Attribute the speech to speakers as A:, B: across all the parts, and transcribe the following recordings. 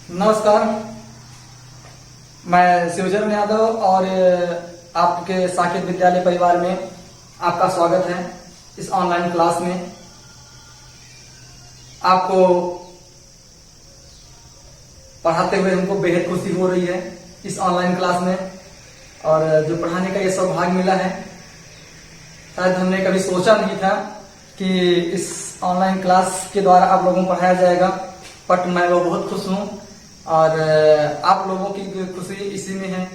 A: नमस्कार, मैं शिवचरण यादव और आपके साकेत विद्यालय परिवार में आपका स्वागत है। इस ऑनलाइन क्लास में आपको पढ़ाते हुए हमको बेहद खुशी हो रही है इस ऑनलाइन क्लास में, और जो पढ़ाने का ये सौभाग्य मिला है, शायद हमने कभी सोचा नहीं था कि इस ऑनलाइन क्लास के द्वारा आप लोगों को पढ़ाया जाएगा, बट मैं वो बहुत खुश हूँ। और आप लोगों की खुशी इसी में है,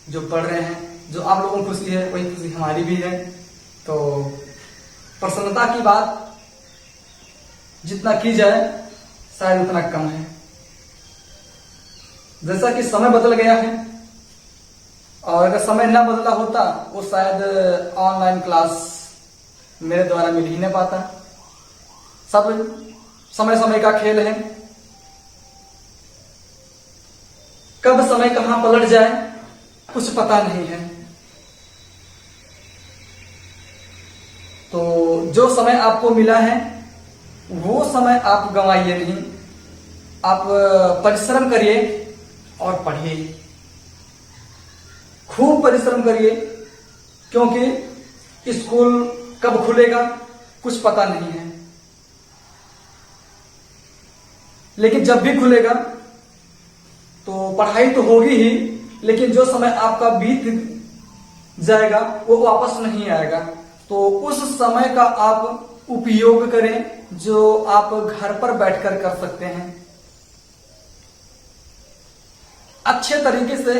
A: जो पढ़ रहे हैं। जो आप लोगों को खुशी है वही खुशी हमारी भी है। तो प्रसन्नता की बात जितना की जाए शायद उतना कम है। जैसा कि समय बदल गया है, और अगर समय ना बदला होता वो शायद ऑनलाइन क्लास मेरे द्वारा मिल ही नहीं पाता। सब समय समय का खेल है, कब समय कहां पलट जाए कुछ पता नहीं है। तो जो समय आपको मिला है वो समय आप गंवाइए नहीं, आप परिश्रम करिए और पढ़िए, खूब परिश्रम करिए, क्योंकि स्कूल कब खुलेगा कुछ पता नहीं है। लेकिन जब भी खुलेगा तो पढ़ाई तो होगी ही, लेकिन जो समय आपका बीत जाएगा वो वापस नहीं आएगा। तो उस समय का आप उपयोग करें जो आप घर पर बैठकर कर सकते हैं। अच्छे तरीके से,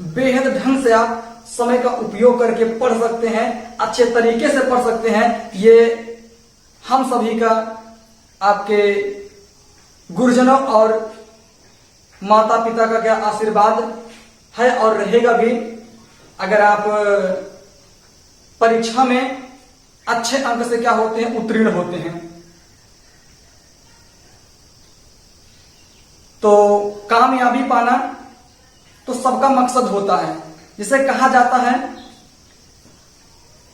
A: बेहद ढंग से आप समय का उपयोग करके पढ़ सकते हैं, अच्छे तरीके से पढ़ सकते हैं। ये हम सभी का, आपके गुरुजनों और माता पिता का क्या आशीर्वाद है और रहेगा भी। अगर आप परीक्षा में अच्छे अंक से क्या होते हैं, उत्तीर्ण होते हैं, तो कामयाबी पाना तो सबका मकसद होता है। जिसे कहा जाता है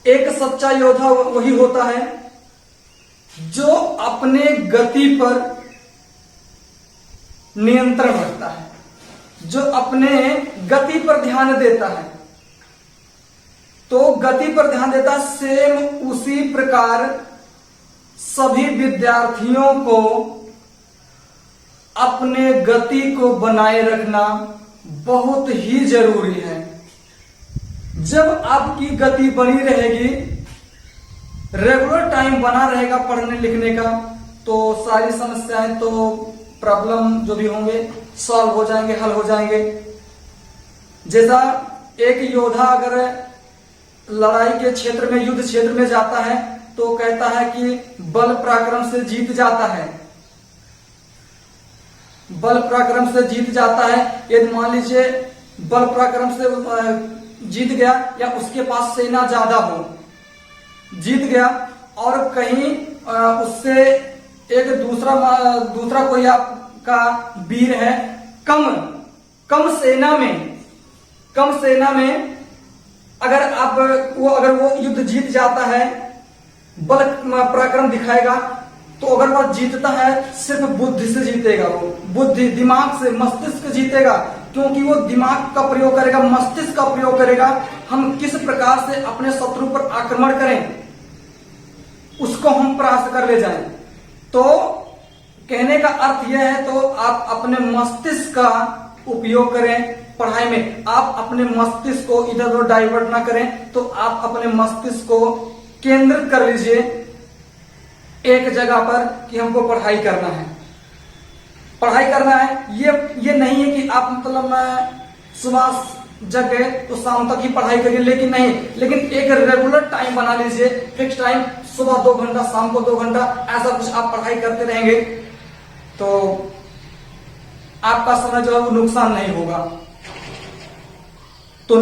A: एक सच्चा योद्धा वही होता है जो अपने गति पर नियंत्रण रखता है, जो अपने गति पर ध्यान देता है। तो गति पर ध्यान देता है, सेम उसी प्रकार सभी विद्यार्थियों को अपने गति को बनाए रखना बहुत ही जरूरी है। जब आपकी गति बनी रहेगी, रेगुलर टाइम बना रहेगा पढ़ने लिखने का, तो सारी समस्याएं, तो प्रॉब्लम जो भी होंगे सॉल्व हो जाएंगे, हल हो जाएंगे। जैसा एक योद्धा अगर लड़ाई के क्षेत्र में, युद्ध क्षेत्र में जाता है तो कहता है कि बल पराक्रम से जीत जाता है, बल पराक्रम से जीत जाता है। यदि मान लीजिए बल पराक्रम से जीत गया, या उसके पास सेना ज्यादा हो, जीत गया, और कहीं उससे एक दूसरा कोई आपका वीर है, कम सेना में अगर वो युद्ध जीत जाता है, बल पराक्रम दिखाएगा, तो अगर वह जीतता है सिर्फ बुद्धि से जीतेगा, वो बुद्धि, दिमाग से, मस्तिष्क जीतेगा, क्योंकि वो दिमाग का प्रयोग करेगा, मस्तिष्क का प्रयोग करेगा। हम किस प्रकार से अपने शत्रु पर आक्रमण करें, उसको हम परास्त कर ले जाएं। तो कहने का अर्थ यह है, तो आप अपने मस्तिष्क का उपयोग करें पढ़ाई में। आप अपने मस्तिष्क को इधर उधर डाइवर्ट ना करें, तो आप अपने मस्तिष्क को केंद्रित कर लीजिए एक जगह पर कि हमको पढ़ाई करना है, पढ़ाई करना है। ये नहीं है कि आप मतलब सुबह जग गए तो शाम तक ही पढ़ाई करिए, लेकिन नहीं, लेकिन एक रेगुलर टाइम बना लीजिए, फिक्स टाइम, सुबह 2 घंटा, शाम को 2 घंटा, ऐसा कुछ आप पढ़ाई करते रहेंगे तो आपका समय जो है वो नुकसान नहीं होगा। तो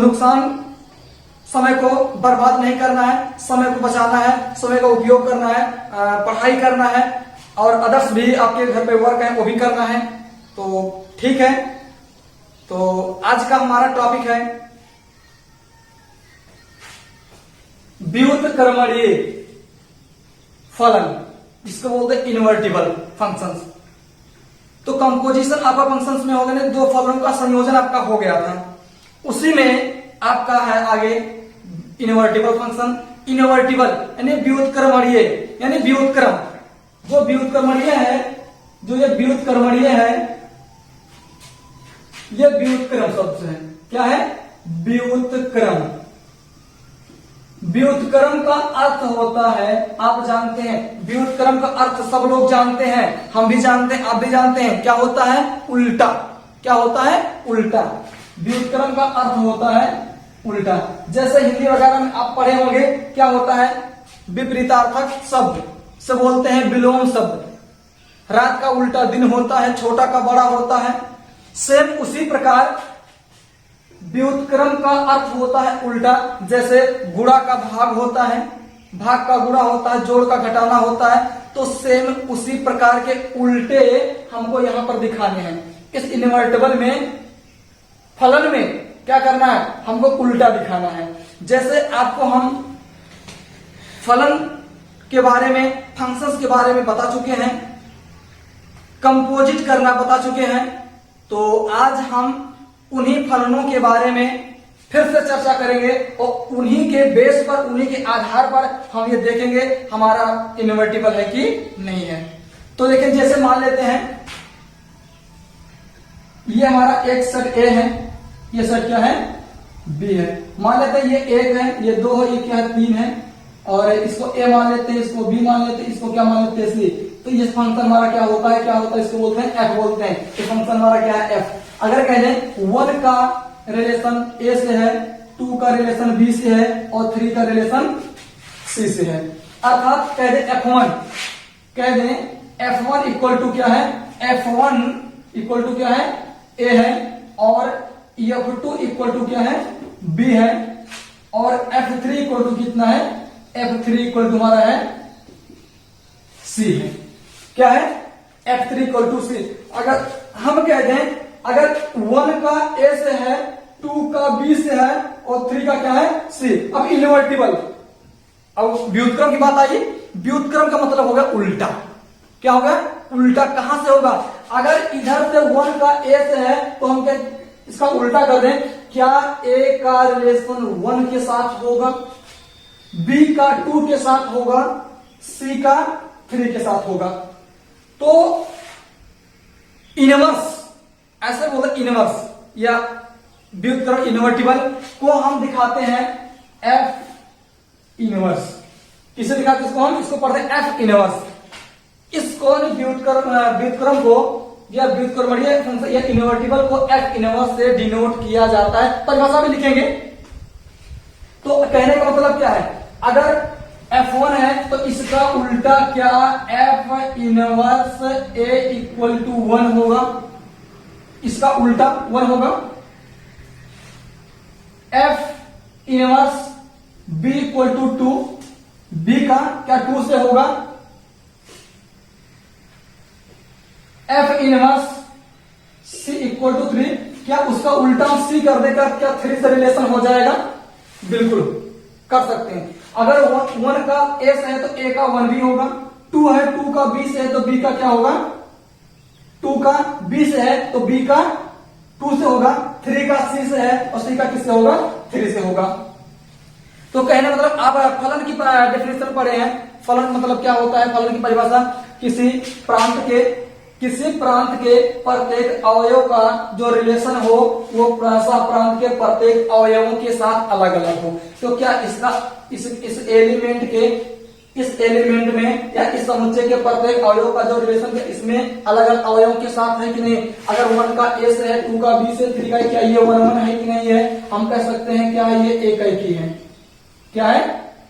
A: समय को बर्बाद नहीं करना है, समय को बचाना है, समय का उपयोग करना है, पढ़ाई करना है, और अदर्स भी आपके घर पे वर्क है वो भी करना है। तो ठीक है, तो आज का हमारा टॉपिक है व्युत्क्रमणीय फलन, इसको बोलते हैं इन्वर्टिबल फंक्शंस। तो कंपोजिशन आपका फंक्शंस में हो गया, दो फलनों का संयोजन आपका हो गया था। उसी में आपका है आगे इनवर्टिबल फंक्शन। इनवर्टिबल यानी व्युत्क्रमणीय, यानी व्युत्क्रम, जो व्युत्क्रमणीय है, जो ये व्युत्क्रमणीय है, ये व्युत्क्रम शब्द है। क्या है? व्युत्क्रम। व्युत्क्रम का अर्थ होता है, आप जानते हैं व्युत्क्रम का अर्थ सब लोग जानते हैं, हम भी जानते हैं, आप भी जानते हैं, क्या होता है? उल्टा। क्या होता है? उल्टा। व्युत्क्रम का अर्थ होता है उल्टा। जैसे हिंदी वगैरह में आप पढ़े होंगे, क्या होता है? विपरीतार्थक शब्द से बोलते हैं विलोम शब्द। रात का उल्टा दिन होता है, छोटा का बड़ा होता है। सेम उसी प्रकार व्युत्क्रम का अर्थ होता है उल्टा। जैसे गुणा का भाग होता है, भाग का गुणा होता है, जोड़ का घटाना होता है। तो सेम उसी प्रकार के उल्टे हमको यहां पर दिखाने हैं। इस इनवर्टिबल में फलन में क्या करना है? हमको उल्टा दिखाना है। जैसे आपको हम फलन के बारे में, फंक्शंस के बारे में बता चुके हैं, कंपोजिट करना बता चुके हैं, तो आज हम उन्हीं फलनों के बारे में फिर से चर्चा करेंगे और उन्हीं के बेस पर, उन्हीं के आधार पर हम ये देखेंगे हमारा इनवर्टिबल है कि नहीं है। तो देखिए, जैसे मान लेते हैं ये हमारा एक सेट ए है, ये सेट क्या है? बी है। मान लेते हैं ये एक है, ये दो है, ये क्या है? तीन है। और इसको ए मान लेते हैं, इसको बी मान लेते हैं, इसको क्या मान लेते हैं? सी। तो ये फंक्शन हमारा क्या होता है? क्या होता है? इसको बोलते हैं एफ बोलते हैं। ये फंक्शन हमारा क्या है? एफ। अगर कह दें 1 का रिलेशन ए से है, 2 का रिलेशन बी से है और 3 का रिलेशन सी से है, अर्थात कह दें F1, कह दें F1 इक्वल टू क्या है? F1 इक्वल टू क्या है? ए है। और F2 इक्वल टू क्या है? बी है। और F3 इक्वल टू कितना है? F3 इक्वल टू हमारा है सी है। क्या है? F3 इक्वल टू सी। अगर हम कह दें, अगर 1 का ए से है, 2 का बी से है और 3 का क्या है? सी। अब इनवर्टिबल, अब व्युत्क्रम की बात आई। व्युत्क्रम का मतलब होगा उल्टा। क्या होगा? उल्टा। कहां से होगा? अगर इधर से 1 का ए से है तो हम क्या इसका उल्टा कर दें? क्या ए का रिलेशन 1 के साथ होगा, बी का 2 के साथ होगा, सी का 3 के साथ होगा? तो इनवर्स, ऐसे बोलते इनवर्स या व्युत्क्रम इनवर्टिबल को हम दिखाते हैं एफ इनवर्स। किसे दिखाते हैं इसको? हम इसको पढ़ते हैं एफ इनवर्स। इसको व्युत्क्रम को या व्युत्क्रमणीय फंक्शन या इनवर्टिबल को एफ इनवर्स से डिनोट किया जाता है। परिभाषा में लिखेंगे तो कहने का मतलब क्या है? अगर F1 है तो इसका उल्टा क्या? F inverse A equal to 1 होगा। इसका उल्टा 1 होगा। F inverse B equal to 2, B का क्या 2 से होगा? F inverse C equal to 3, क्या उसका उल्टा C कर देगा? क्या 3 से रिलेशन हो जाएगा? बिल्कुल कर सकते हैं। अगर 1 का A से है तो A का 1 भी होगा, 2 है, 2 का B से है तो B का क्या होगा? 2 का B से है तो B का 2 से होगा, 3 का C से है और C का किससे होगा? 3 से होगा। तो कहने मतलब आप फलन की डेफिनेशन पढ़े हैं। फलन मतलब क्या होता है? फलन की परिभाषा किसी प्रांत के प्रत्येक अवयव का जो रिलेशन हो वो प्रांत के प्रत्येक अवयवों के साथ अलग अलग हो। तो क्या इसका इस एलिमेंट में या इस समुच्चय के प्रत्येक अवयव का जो रिलेशन है इसमें अलग अलग अवयवों के साथ है कि नहीं? अगर 1 का ए से है, 2 का बी से, 3 का क्या ये 1 1 है कि नहीं है? हम कह सकते हैं क्या ये एक ही है। क्या है?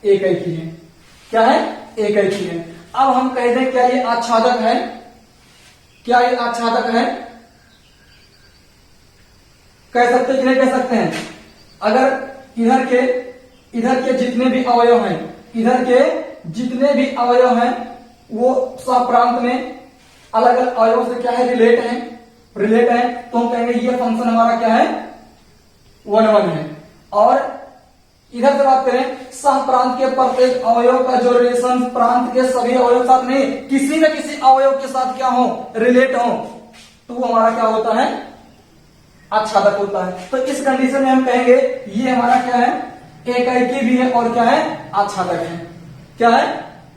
A: एक ही है। क्या है? एक ही है। अब हम कह दें क्या ये आच्छादक है? क्या ये आच्छादक है? कह सकते कि नहीं कह सकते हैं? अगर इधर के जितने भी अवयव हैं, इधर के जितने भी अवयव हैं वो सप्रांत में अलग अलग अवयवों से क्या है? रिलेट है। तो हम कहेंगे ये फंक्शन हमारा क्या है? 1 1 है। और इधर से बात करें, सह प्रांत के प्रत्येक अवयव का जो रिलेशन प्रांत के सभी अवयव के साथ नहीं, किसी न किसी अवयव के साथ क्या हो? रिलेट हो। तो वो हमारा क्या होता है, आच्छादक होता है। तो इस कंडीशन में हम कहेंगे ये हमारा क्या है, एकैकी भी है और क्या है, आच्छादक है। क्या है,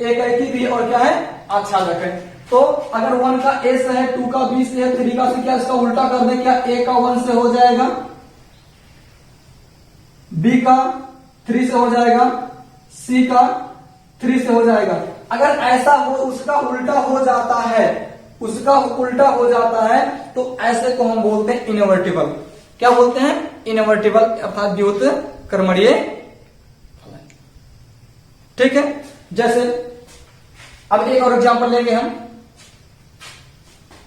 A: एकैकी भी है और क्या है, आच्छादक है। तो अगर 1 का ए से है, 2 का बी से है, 3 का से, क्या इसका उल्टा कर दे, क्या ए का 1 से हो जाएगा, बी का 3 से हो जाएगा, सी का 3 से हो जाएगा। अगर ऐसा हो, उसका उल्टा हो जाता है, उसका उल्टा हो जाता है, तो ऐसे को हम बोलते हैं इनवर्टिबल। क्या बोलते हैं, इनवर्टिबल, अर्थात व्युत्क्रमणीय फलन। ठीक है। जैसे अब एक और एग्जांपल लेंगे हम।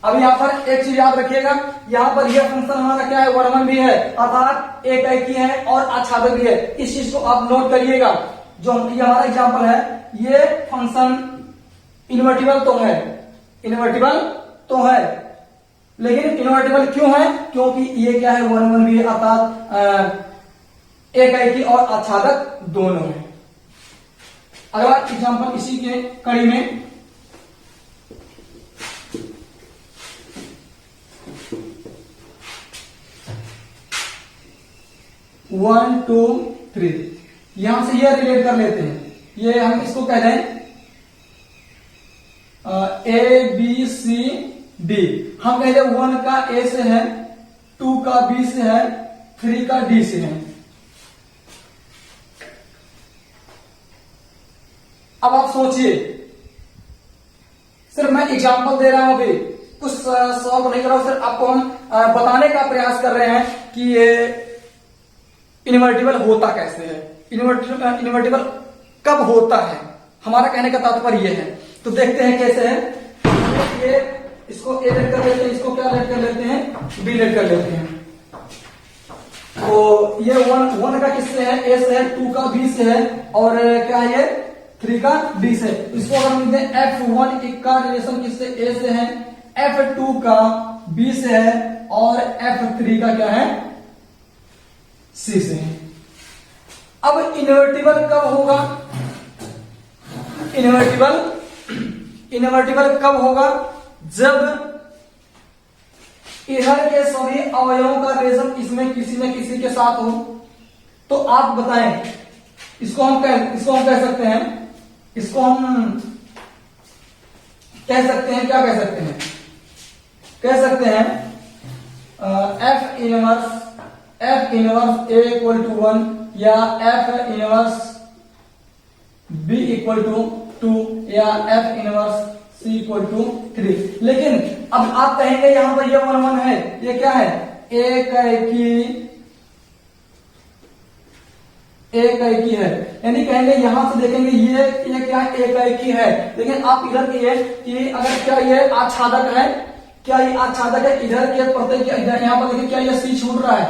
A: अब यहां पर एक चीज याद रखिएगा, यहां पर यह फंक्शन हमारा क्या है, वर्णन भी है, अर्थात एकैकी है और आच्छादक भी है। इस चीज को आप नोट करिएगा। जो ये हमारा एग्जांपल है, ये फंक्शन इनवर्टिबल तो है, इनवर्टिबल तो है, लेकिन इनवर्टिबल क्यों है, क्योंकि ये क्या है, वर्णन भी है, अर्थात एकैकी और आच्छादक दोनों है। अगला एग्जांपल इसी के कड़ी में, वन टू थ्री, यहां से यह रिलेट कर लेते हैं। ये हम इसको कह रहे हैं ए बी सी डी। हम कह रहे 1 का ए से है, 2 का बी से है, 3 का डी से है। अब आप सोचिए, सिर्फ मैं एग्जांपल दे रहा हूं, अभी कुछ सॉल्व नहीं कर रहा हूं, सिर्फ आपको हम बताने का प्रयास कर रहे हैं कि ये इनवर्टिबल होता कैसे है, इनवर्टिबल कब होता है, हमारा कहने का तात्पर्य ये है। तो देखते हैं कैसे है। ये इसको ए लेट कर लेते हैं, इसको क्या लेट कर लेते हैं, बी लेट कर लेते हैं। तो ये 1 का किससे है, ए से है, 2 का बी से है, और क्या है ये 3 का डी से। इसको अगर हम देखते हैं F1 का रिलेशन किससे, ए से है, F2 का बी से है, और F3 का क्या है, सी से है। अब इनवर्टिबल कब होगा, इनवर्टिबल कब होगा, जब इधर के सभी अवयवों का रिलेशन इसमें किसी न किसी के साथ हो। तो आप बताएं, इसको हम कह सकते हैं, इसको हम कह सकते हैं, क्या कह सकते हैं, कह सकते हैं F inverse A equal to 1 या f inverse B equal to 2 या f inverse C equal to 3। लेकिन अब आप कहेंगे यहां पर ये 1 1 है, ये क्या है, एकैकी है, यानी कहेंगे यहां से देखेंगे ये क्या है, एकैकी है। लेकिन आप इधर कहिए कि अगर क्या ये आच्छादक है, क्या ये आच्छादक है, इधर के प्रत्येक, यहां पर देखिए क्या ये सी छूट रहा है,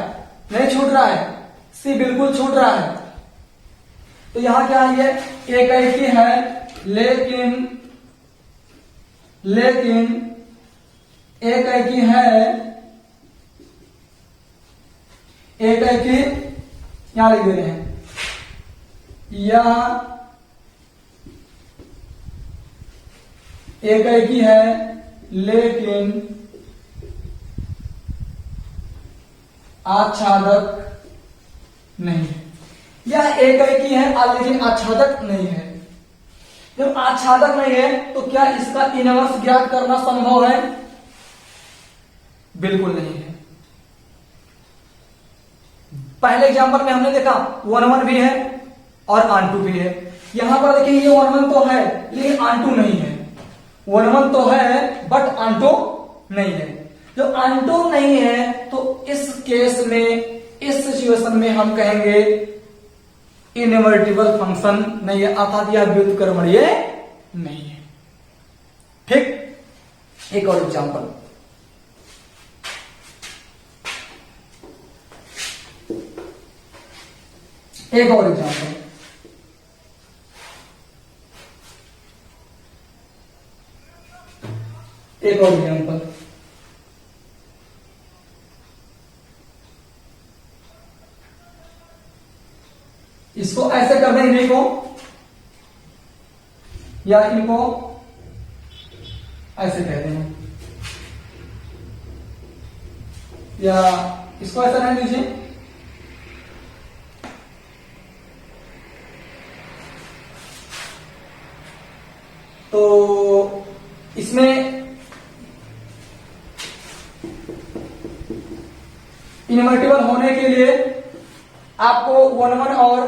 A: नहीं छूट रहा है, सी बिल्कुल छूट रहा है। तो यहां क्या है, ये एकैकी है, लेकिन एकैकी है, एकैकी यहां लिख दे रहे हैं, या एकैकी है लेकिन आच्छादक नहीं है। यह एकैकी है लेकिन आच्छादक नहीं है। जब आच्छादक नहीं है तो क्या इसका इनवर्स ज्ञात करना संभव है? बिल्कुल नहीं है। पहले एग्जांपल में हमने देखा 1 1 भी है और ऑन टू भी है। यहां पर देखिए ये 1 1 तो है लेकिन ऑन टू नहीं है। 1 1 तो है बट ऑन टू नहीं है। जब ऑन टू नहीं है तो इस केस में, इस सिचुएशन में हम कहेंगे इनवर्टिबल फंक्शन नहीं है, अर्थात यह व्युत्क्रमणीय नहीं है। ठीक, एक और एग्जांपल, एक और एग्जांपल, एक और एग्जांपल, इसको ऐसे कर दें इन्हीं को, या इनको ऐसे कह दें। या इसको ऐसा रहने दीजिए। तो इसमें इनवर्टिबल होने के लिए आपको 1 1 और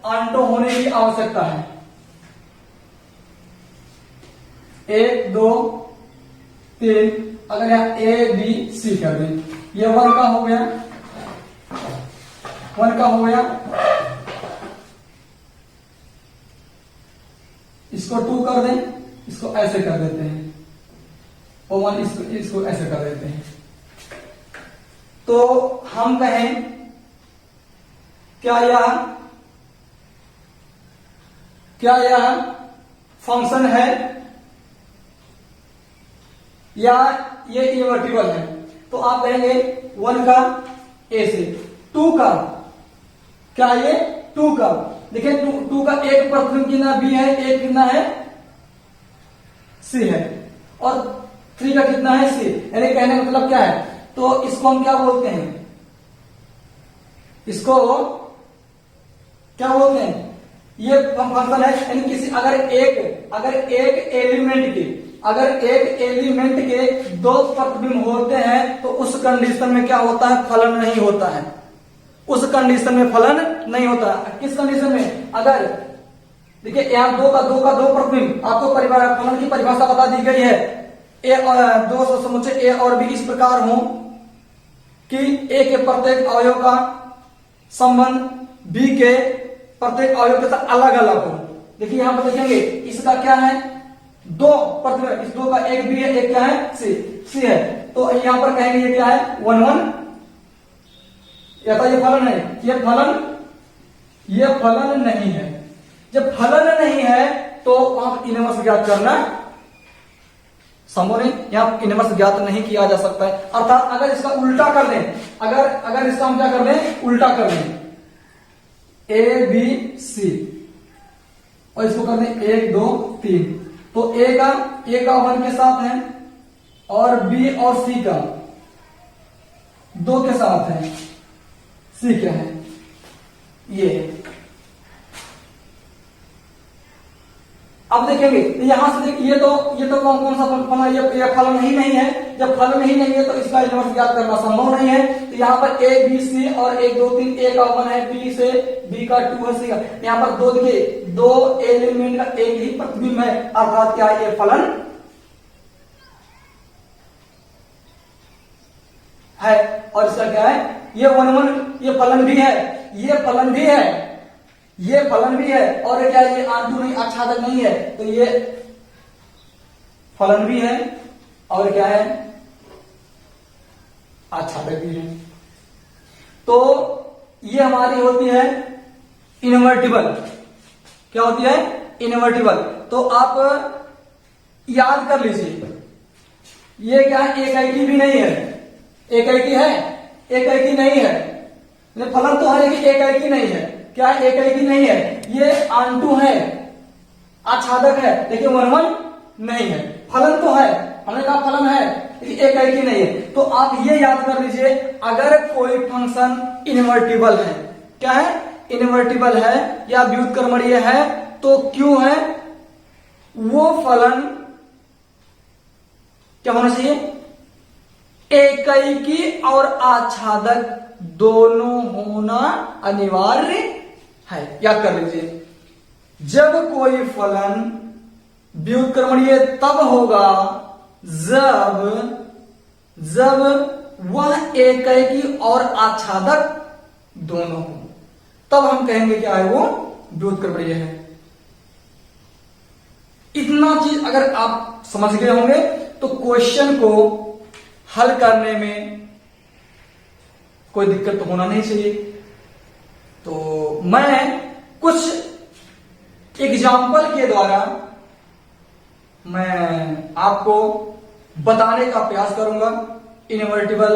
A: आंटो होने की आवश्यकता है। 1 2 3, अगर यहां ए बी सी कर दें, ये 1 का हो गया, 1 का हो गया। इसको 2 कर दें, इसको ऐसे कर देते हैं, और 1 इसको ऐसे कर देते हैं। तो हम कहें क्या यह फंक्शन है या ये इनवर्टिबल है? तो आप कहेंगे 1 का ए से, 2 का क्या, ये 2 का देखिए, 2 का एक प्रतिबिंब कितना बी है, एक कितना है सी है, और 3 का कितना है सी। यानी कहने का मतलब क्या है? तो इसको हम क्या बोलते हैं? इसको क्या बोलते हैं? ये फंक्शन है। यानी किसी अगर एक एलिमेंट के 2 प्रतिबिंब होते हैं तो उस कंडीशन में क्या होता है? फलन नहीं होता है। उस कंडीशन में फलन नहीं होता। किस कंडीशन में? अगर देखिए यहां 2 का 2 प्रतिबिंब, आपको फलन की परिभाषा बता दी गई है। ए और 2 समुच्चय ए और बी इस प्रकार हो कि ए के प्रत्येक अवयव का संबंध बी के प्रत्येक अवयव के साथ अलग अलग हो। देखिए यहां पर देखेंगे, इसका क्या है? 2 प्रतिबिंब, इस 2 का एक बी है, एक क्या है सी है। तो यहां पर कहेंगे ये क्या है? 1 1, या तो ये फलन है, ये फलन नहीं है। जब फलन नहीं है तो वहां पर इनवर्स ज्ञात करना संभव नहीं, यहां इनवर्स ज्ञात नहीं किया जा सकता है। अर्थात अगर इसका उल्टा कर दें, अगर इसका हम क्या कर दें? उल्टा कर दें, ए बी सी, और इसको कर दें 1 2 3, तो ए का 1 के साथ है और बी और सी का 2 के साथ है, सी क्या है? ये। अब देखेंगे यहां से देखिए, ये तो कौन सा फलन? ये फलन ही नहीं है। जब फलन ही नहीं है तो इसका इनवर्स ज्ञात करना संभव नहीं है। तो यहां पर ए बी सी और 1 2 3, ए का 1 है, बी से बी का 2 है, सी का। यहां पर 2 देखिए, 2 एलिमेंट का एक ही प्रतिबिंब है, अर्थात क्या ये फलन है। और इसका क्या है? ये 1 1, ये फलन भी है, ये फलन भी है, ये फलन भी है, और क्या ये आंटू नहीं, आच्छादक नहीं है, तो ये फलन भी है और क्या है? आच्छादक भी है। तो ये हमारी होती है इनवर्टिबल। क्या होती है? इनवर्टिबल। तो आप याद कर लीजिए, ये क्या है? एकाएकी भी नहीं है। एकाएकी है? एकाएकी नहीं है। फलन तो है लेकिन एकाएकी नहीं है। क्या है? एकाएकी नहीं है। ये आंटू है, आच्छादक है, लेकिन 1 1 नहीं है। फलन तो है, हमने कहा फलन है, लेकिन एकाएकी नहीं है। तो आप ये याद कर लीजिए, अगर कोई फंक्शन इनवर्टिबल है, क्या है? इनवर्टिबल है या व्युत्क्रमणीय है, तो क्यों है? वो फलन क्या होना चाहिए? एकाएकी और आच्छादक दोनों होना अनिवार्य है। याद कर लीजिए, जब कोई फलन व्युत्क्रमणीय तब होगा जब वह एकाएकी और आच्छादक दोनों हो, तब हम कहेंगे क्या है? वो व्युत्क्रमणीय है। इतना चीज अगर आप समझ गए होंगे तो क्वेश्चन को हल करने में कोई दिक्कत तो होना नहीं चाहिए। तो मैं कुछ एग्जाम्पल के द्वारा मैं आपको बताने का प्रयास करूंगा इनवर्टिबल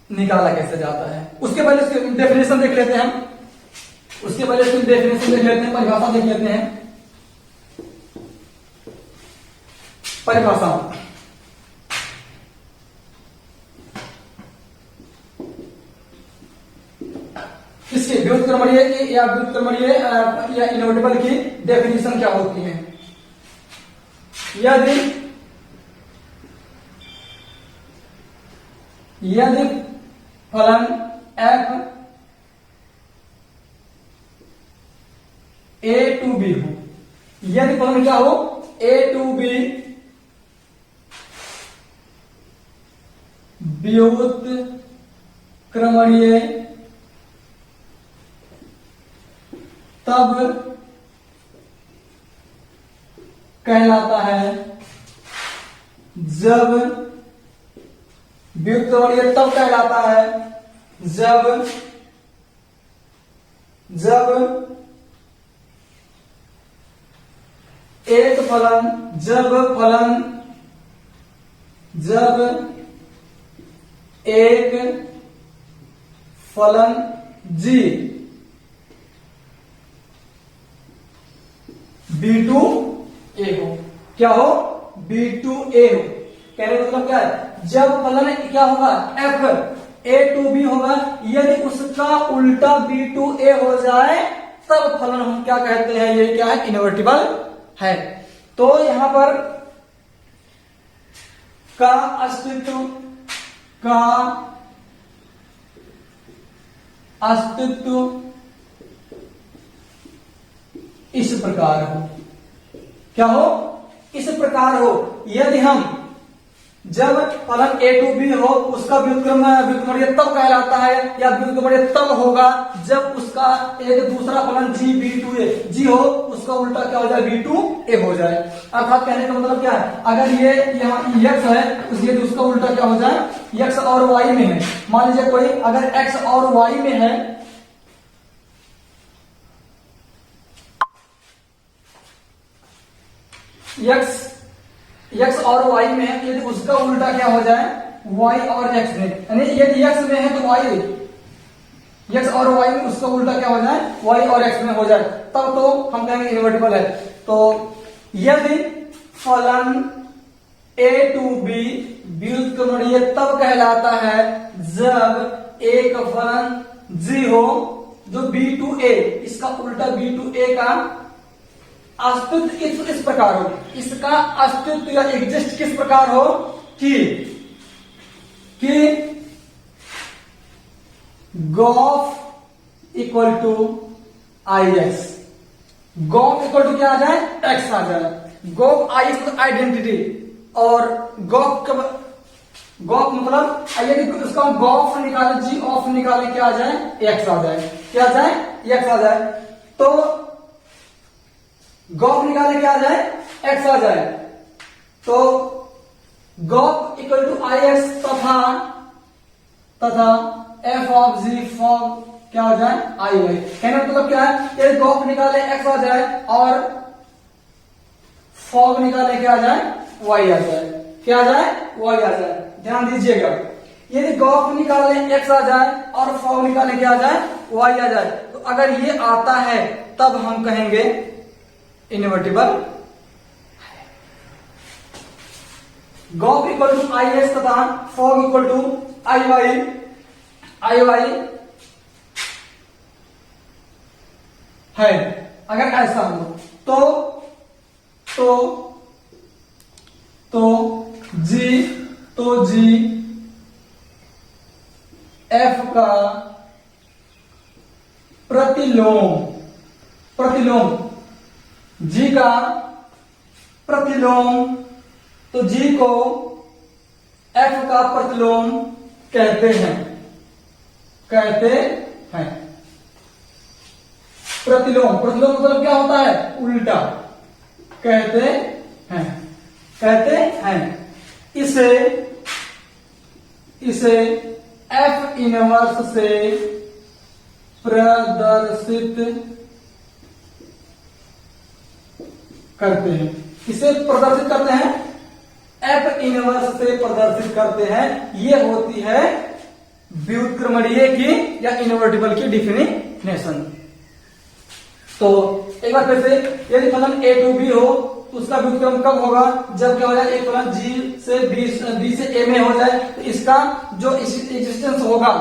A: निकाला कैसे जाता है। उसके पहले इसकी डेफिनेशन देख लेते हैं परिभाषा देख लेते हैं। परिभाषा व्युत्क्रमणीय की या व्युत्क्रमणीय या इनवर्टिबल की डेफिनेशन क्या होती है। यदि फलन f a to b हो, यदि फलन क्या हो a to b व्युत्क्रमणीय तब कहलाता है, जब व्युत्क्रमणीय तब कहलाता है जब एक फलन जब एक फलन g B2A हो। क्या हो? B2A हो। कहने का मतलब क्या है, जब फलन क्या होगा f A to B होगा, यदि उसका उल्टा B2A हो जाए तब फलन हम क्या कहते हैं, ये क्या है, इनवर्टिबल है। तो यहां पर का अस्तित्व इस प्रकार हो। क्या हो? इस प्रकार हो, यदि हम जब फलन a to b हो उसका व्युत्क्रमणीय तब कहलाता है, या व्युत्क्रमणीय तब होगा जब उसका एक दूसरा फलन g B2A g हो, उसका उल्टा क्या हो जाए, B2A हो जाए। अर्थात कहने का मतलब क्या है, अगर ये यहाँ x है तो ये उसका उल्टा क्या हो जाए, x और y में है। मान लीजिए कोई अगर x और y में है, x और y में है, यदि उसका उल्टा क्या हो जाए, y और x में, यानी यदि x में है तो y, x और y में उसका उल्टा क्या हो जाए, y और x में हो जाए, तब तो हम कहेंगे इनवर्टिबल है। तो यदि फलन a to b व्युत्क्रमणीय तब कहलाता है जब एक फलन g हो जो B2A, इसका उल्टा B2A का अस्तित्व इस प्रकार हो, इसका अस्तित्व या एग्जिस्ट किस प्रकार हो कि gof equal to IX, gof equal to क्या आ जाए, x आ जाए। गॉफ IX तो आइडेंटिटी, और गॉफ मतलब यदि उसका हम गॉफ निकाले, g ऑफ निकाले, क्या आ जाए, x आ जाए। क्या आ जाए, x आ जाए। तो गॉफ निकाले क्या आ जाए, x आ जाए। तो गॉफ इक्वल टू IX तथा f ऑफ g फॉर क्या आ जाए, IY। कहने का मतलब क्या है, यदि गॉफ निकाले x आ जाए और फॉग निकाले क्या आ जाए, y आ जाए। क्या आ जाए, y आ जाए। ध्यान दीजिएगा, यदि गॉफ निकाले x आ जाए और फॉग निकाले क्या आ जाए, y आ जाए, तो अगर ये आता है तब हम कहेंगे invertible. Gof equal to IX तथा फॉग इक्वल टू IY है। अगर ऐसा हो तो g f का प्रतिलोम g का प्रतिलोम, तो g को f का प्रतिलोम कहते हैं। प्रतिलोम मतलब क्या होता है, उल्टा कहते हैं। इसे f इनवर्स से प्रदर्शित करते हैं। इसे प्रदर्शित करते हैं, f इनवर्स से प्रदर्शित करते हैं। ये होती है व्युत्क्रमणीय की या इनवर्टिबल की डेफिनेशन। तो एक बार फिर से, यदि फलन a to b हो तो उसका व्युत्क्रम कब होगा, जब क्या हो जाए, एक फलन g से b से a में हो जाए, तो इसका जो एग्जिस्टेंस होगा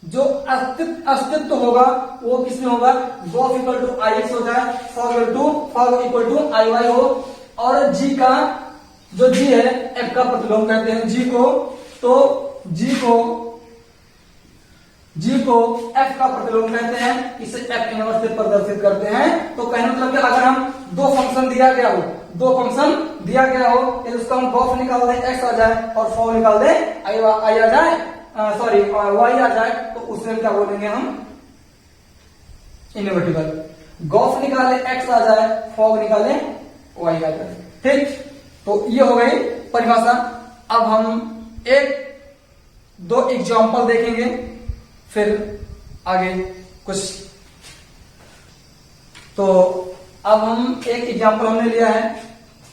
A: जो अस्तित्व होगा वो किसमें होगा, गोफ इक्वल टू आई एक्स हो जाए, fog equal to I y हो, और जी का जो जी है एफ का प्रतिलोम कहते हैं जी को, तो जी को एफ का प्रतिलोम कहते हैं, इसे एफ इनवर्स से प्रदर्शित करते हैं। तो कहने मतलब कि अगर हम दो फंक्शन दिया गया हो तो उसका हम गॉफ निकाल दें एक्स आ जाए और फॉग निकाल दें आई आ जाए, सॉरी वाई आ जाए, तो उसमें क्या बोलेंगे हम, इनवर्टिबल। गॉफ निकाले एक्स आ जाए, फॉग निकाले वाई आ जाए, ठीक। तो ये हो गई परिभाषा। अब हम एक दो एग्जाम्पल देखेंगे, फिर आगे कुछ। तो अब हम एक एग्जाम्पल हमने लिया है,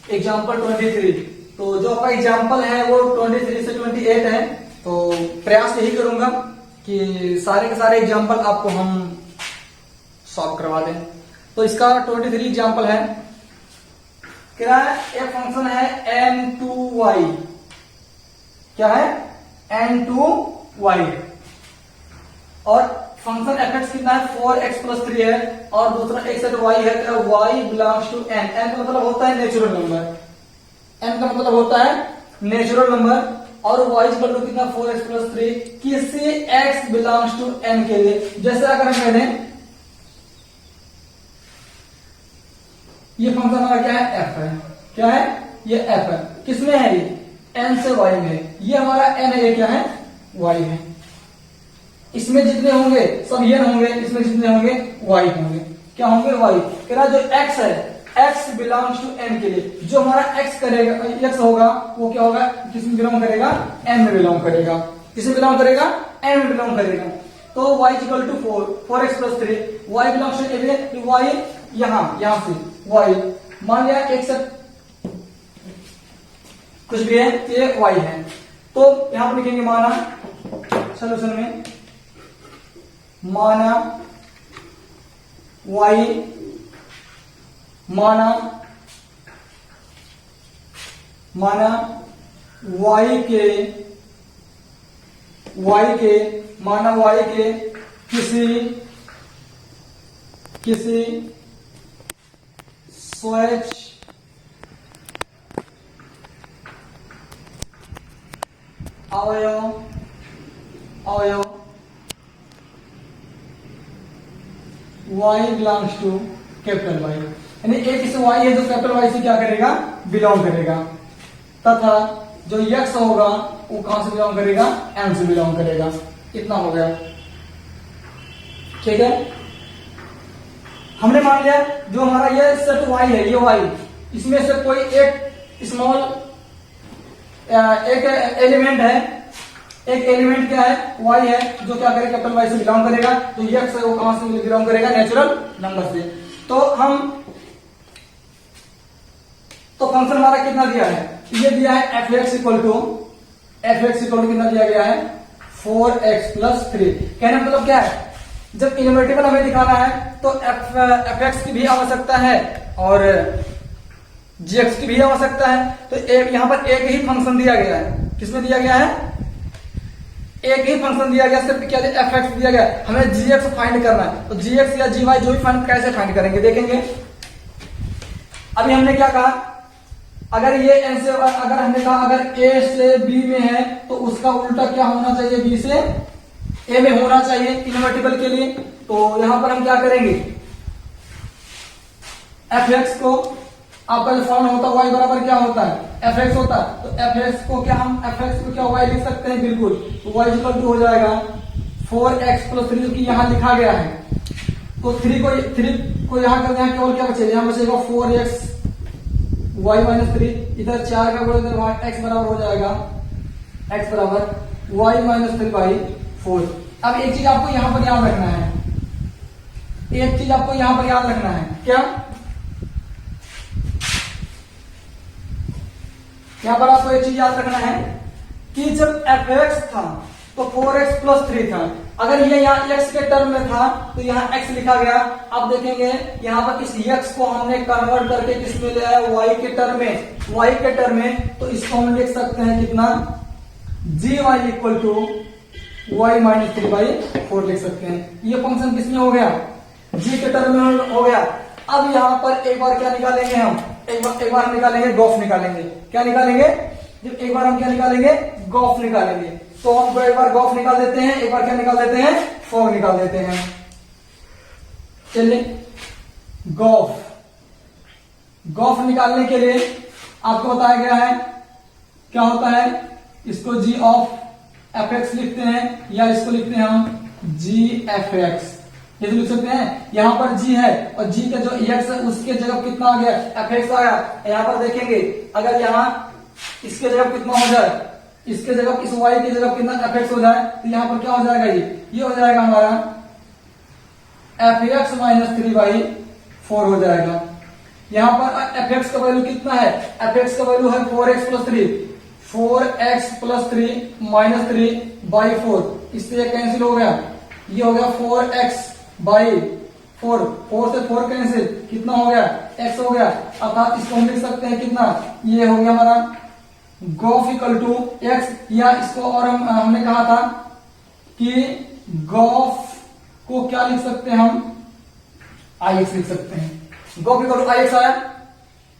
A: एग्जाम्पल 23। तो जो आपका एग्जाम्पल है वो 23 से 28 है। तो प्रयास यही करूंगा कि सारे के सारे एग्जाम्पल आपको हम सॉल्व करवा दें। तो इसका 23 एग्जाम्पल है, क्या है, एक फंक्शन है n2y, क्या है n2y, और फंक्शन fx कितना है 4x + 3 है, और दूसरा x एट y है, तो y belongs to n। n का मतलब होता है नेचुरल नंबर, n का मतलब होता है नेचुरल नंबर, और y इक्वल टू कितना 4x + 3 किसी x बिलोंग्स टू n के लिए। जैसे अगर हम कहें ये फंक्शन हमारा क्या है f है, क्या है ये f है, किसमें है ये n से y में है, ये हमारा n है, ये क्या है y है। इसमें जितने होंगे सब ये होंगे, इसमें जितने होंगे y होंगे, क्या होंगे y। कह रहा जो x है x बिलोंग्स टू n के लिए, जो हमारा x करेगा x होगा वो क्या होगा, किसमें बिलोंग करेगा, n में बिलोंग करेगा, किसमें बिलोंग करेगा, n में बिलोंग करेगा। तो y equal to 4x + 3, y belongs to y, यहां से y, मान लिया x कुछ भी है ये y है, तो यहां पर लिखेंगे माना सोल्यूशन में, माना y, माना y के किसी स्वैच अवयव y belongs to capital Y, यानी एक इसे y है जो कैपिटल Y से क्या करेगा, बिलोंग करेगा, तथा जो x होगा वो कहां से बिलोंग करेगा, n से बिलोंग करेगा। इतना हो गया, ठीक है। हमने मान लिया जो हमारा ये सेट y है, ये y, इसमें से कोई एक स्मॉल एक एलिमेंट है, एक एलिमेंट क्या है y है, जो क्या करेगा कैपिटल Y से बिलोंग करेगा, तो ये x है वो कहां से बिलोंग करेगा, नेचुरल नंबर से। तो फंक्शन हमारा कितना दिया है, ये दिया है fx इक्वल टू कितना दिया गया है 4x + 3। कहने मतलब क्या है, जब इनवर्टिबल हमें दिखाना है तो fx की भी आवश्यकता है और gx की भी आवश्यकता है। तो यहां पर एक ही फंक्शन दिया गया है, किसमें दिया गया है, एक ही फंक्शन दिया गया, सिर्फ क्या fx दिया गया, हमें gx फाइंड करना है। तो gx या gy जो भी कैसे फाइंड करेंगे देखेंगे। अभी हमने क्या कहा, अगर ये n से, अगर हमने कहा अगर a से b में है तो उसका उल्टा क्या होना चाहिए, b से a में होना चाहिए इनवर्टिबल के लिए। तो यहां पर हम क्या करेंगे, fx को आपका जो फॉर्म होता है y बराबर क्या होता है fx होता है, तो fx को क्या हम fx को क्या y लिख सकते हैं, बिल्कुल। तो y इक्वल टू हो जाएगा 4x + 3 जो कि यहां लिखा गया है। तो 3 को यहां कर दें, केवल क्या बचेगा, यहां बचेगा 4x y - 3, इधर 4 का गुणा इधर x बराबर हो जाएगा, x बराबर y - 3/4। अब एक चीज आपको यहां पर याद रखना है, एक चीज आपको यहां पर याद रखना है, क्या, यहां पर आपको एक चीज याद रखना है कि जब fx था तो 4x + 3 था, अगर ये यहाँ x के टर्म में था तो यहाँ x लिखा गया। अब देखेंगे यहाँ पर इस x को हमने कन्वर्ट करके किस में ले आया, y के टर्म में, तो इसको हम लिख सकते हैं कितना, gy equal to y minus 3/4 लिख सकते हैं। ये फंक्शन किसमें हो गया, जी के टर्म में हो गया। अब यहाँ पर एक बार क्या निकालेंगे हम, एक बार निकालेंगे गॉफ निकालेंगे। क्या निकालेंगे, जब एक बार हम क्या निकालेंगे, गॉफ निकालेंगे। तो हम एक बार गॉफ निकाल देते हैं, एक बार क्या निकाल देते हैं, फॉग निकाल देते हैं। चलिए गॉफ निकालने के लिए आपको बताया गया है क्या होता है, इसको जी ऑफ एफ एक्स लिखते हैं या इसको लिखते हैं हम जी एफ एक्स, ये तो लिख सकते हैं। यहां पर जी है और जी का जो एक्स है उसके जगह कितना आ गया, एफ एक्स आ गया। यहां पर देखेंगे अगर यहां इसके जगह कितना हो जाए, इसके जगह इस वाई की जगह कितना एफ एक्स हो जाए, तो यहां पर क्या हो जाएगा, ये हो जाएगा हमारा एफ एक्स माइनस 3/4 हो जाएगा। यहां पर एफ एक्स का वैल्यू कितना है, एफ एक्स का वैल्यू है 4x + 3, 4x + 3 माइनस 3/4, इससे ये कैंसिल हो गया, ये हो गया 4x/4, 4 से 4 कैंसिल, कितना हो गया, x हो गया। अर्थात इसको हम लिख सकते हैं कितना, ये हो गया हमारा गॉफ इक्वल टू x, या इसको और हमने कहा था कि गॉफ को क्या लिख सकते हैं हम, ix लिख सकते हैं। गॉफ इक्वल टू ix आया।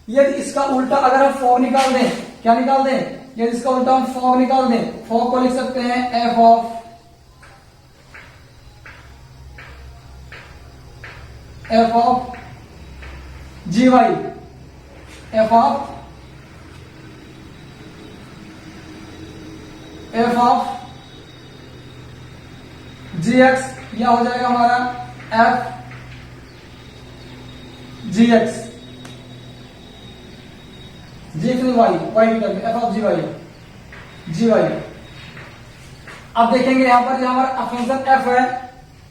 A: यदि इसका उल्टा अगर हम फॉग निकाल दें, क्या निकाल दें, यदि इसका उल्टा हम फॉग निकाल दें, फॉग को लिख सकते हैं f of ji Y, F of g x, यह हो जाएगा हमारा f g x, g x y, y की term f of ji y. अब देखेंगे यहां पर हमारा फंक्शन एफ है,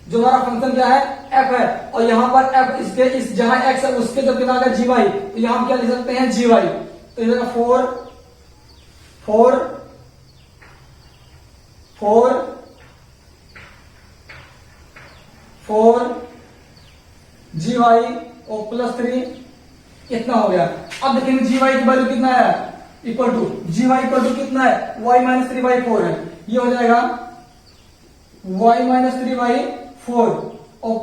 A: जो हमारा फंक्शन क्या है, एफ है, और यहां पर एफ इसके इस जहां एक्स है उसके जब कितना आ जी वाई, तो यहां हम क्या लिख सकते हैं, जी वाई। तो इधर 4 जी वाई और +3 इतना हो गया। अब देखेंगे जी वाई की वैल्यू कितना है, equal to g y equal to कितना है, y माइनस 3/4 है, ये हो जाएगा y माइनस 3/4 और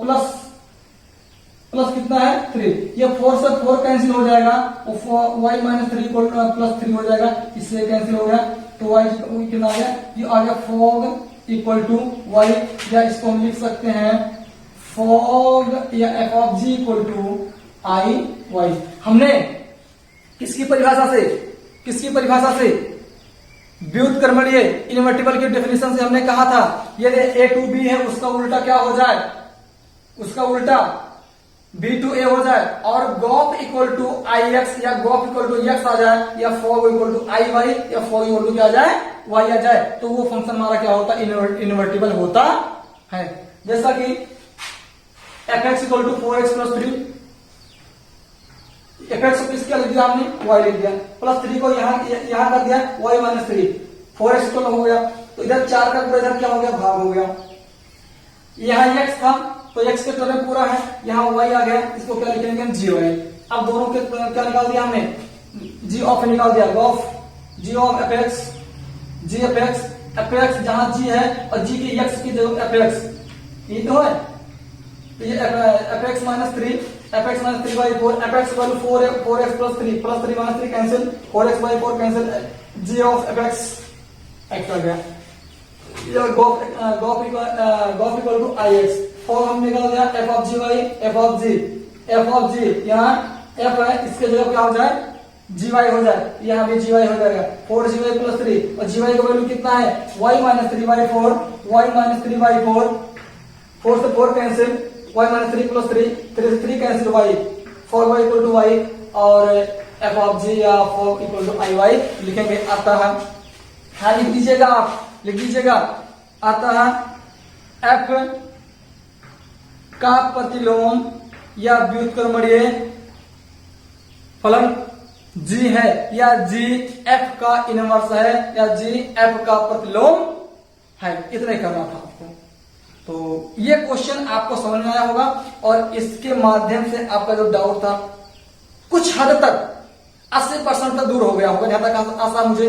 A: प्लस कितना है 3, ये 4 से 4 कैंसिल हो जाएगा और y माइनस 3 +3 हो जाएगा, इससे कैंसिल हो गया। तो y कितना आ गया, ये आ गया फॉग इक्वल टू y, या इसको हम लिख सकते हैं फॉग या f of g equal to I y. हमने किसकी परिभाषा से व्युत्क्रमणीय इनवर्टिबल की डेफिनेशन से हमने कहा था, यदि a टू b है उसका उल्टा क्या हो जाए, उसका उल्टा b टू a हो जाए, और gof equal to I x या गॉफ इक्वल टू एक्स आ जाए, या fog equal to I y या फॉग इक्वल टू क्या आ जाए, वाई आ जाए, तो वो फंक्शन हमारा क्या होता है, इनवर्टिबल होता है। जैसा कि f x equal to 4x + 3, F x को किस क्या लिख दिया हमने, y लिख दिया, +3 को यहां कर दिया y माइनस 3, 4x इक्वल हो गया, तो इधर 4 का पूरा इधर क्या हो गया, भाग हो गया। यहाँ x था तो x के टर्म पूरा है, यहाँ y आ गया, इसको क्या लिखेंगे, जी वाई। अब दोनों के क्या निकाल दिया हमने, जी ऑफ निकाल दिया, G of F X, G F X जहां जी है और जी की x की जगह एफ एक्स, ये तो है, तो ये F X minus 3, F X minus 3/4, F X value 4x + 3 minus 3 cancel, 4x/4 cancel, G of F X आ गया। ये G of equal to I X, form हम निकाल दिया F of ji Y, F of G यहाँ F है, इसके जगह क्या हो जाए, जी वाई हो जाए, यहाँ भी जी वाई हो जाएगा, 4GY + 3, और जी वाई का वैल्यू कितना है, y माइनस 3/4, 4 से 4 कैंसिल, y माइनस 3 + 3 से 3 cancel, y 4y equal to y, और एफ ऑफ जी या fog equal to I y लिखेंगे। आता है, हाँ लिख दीजिएगा, आप लिख दीजिएगा, आता है एफ का प्रतिलोम या व्युत्क्रमणीय फलन जी है, या जी एफ का इनवर्स है, या जी एफ का प्रतिलोम है, इतना ही करना था आपको। तो ये क्वेश्चन आपको समझ में आया होगा, और इसके माध्यम से आपका जो डाउट था कुछ हद तक 80% तक दूर हो गया होगा, जहां तक आशा मुझे।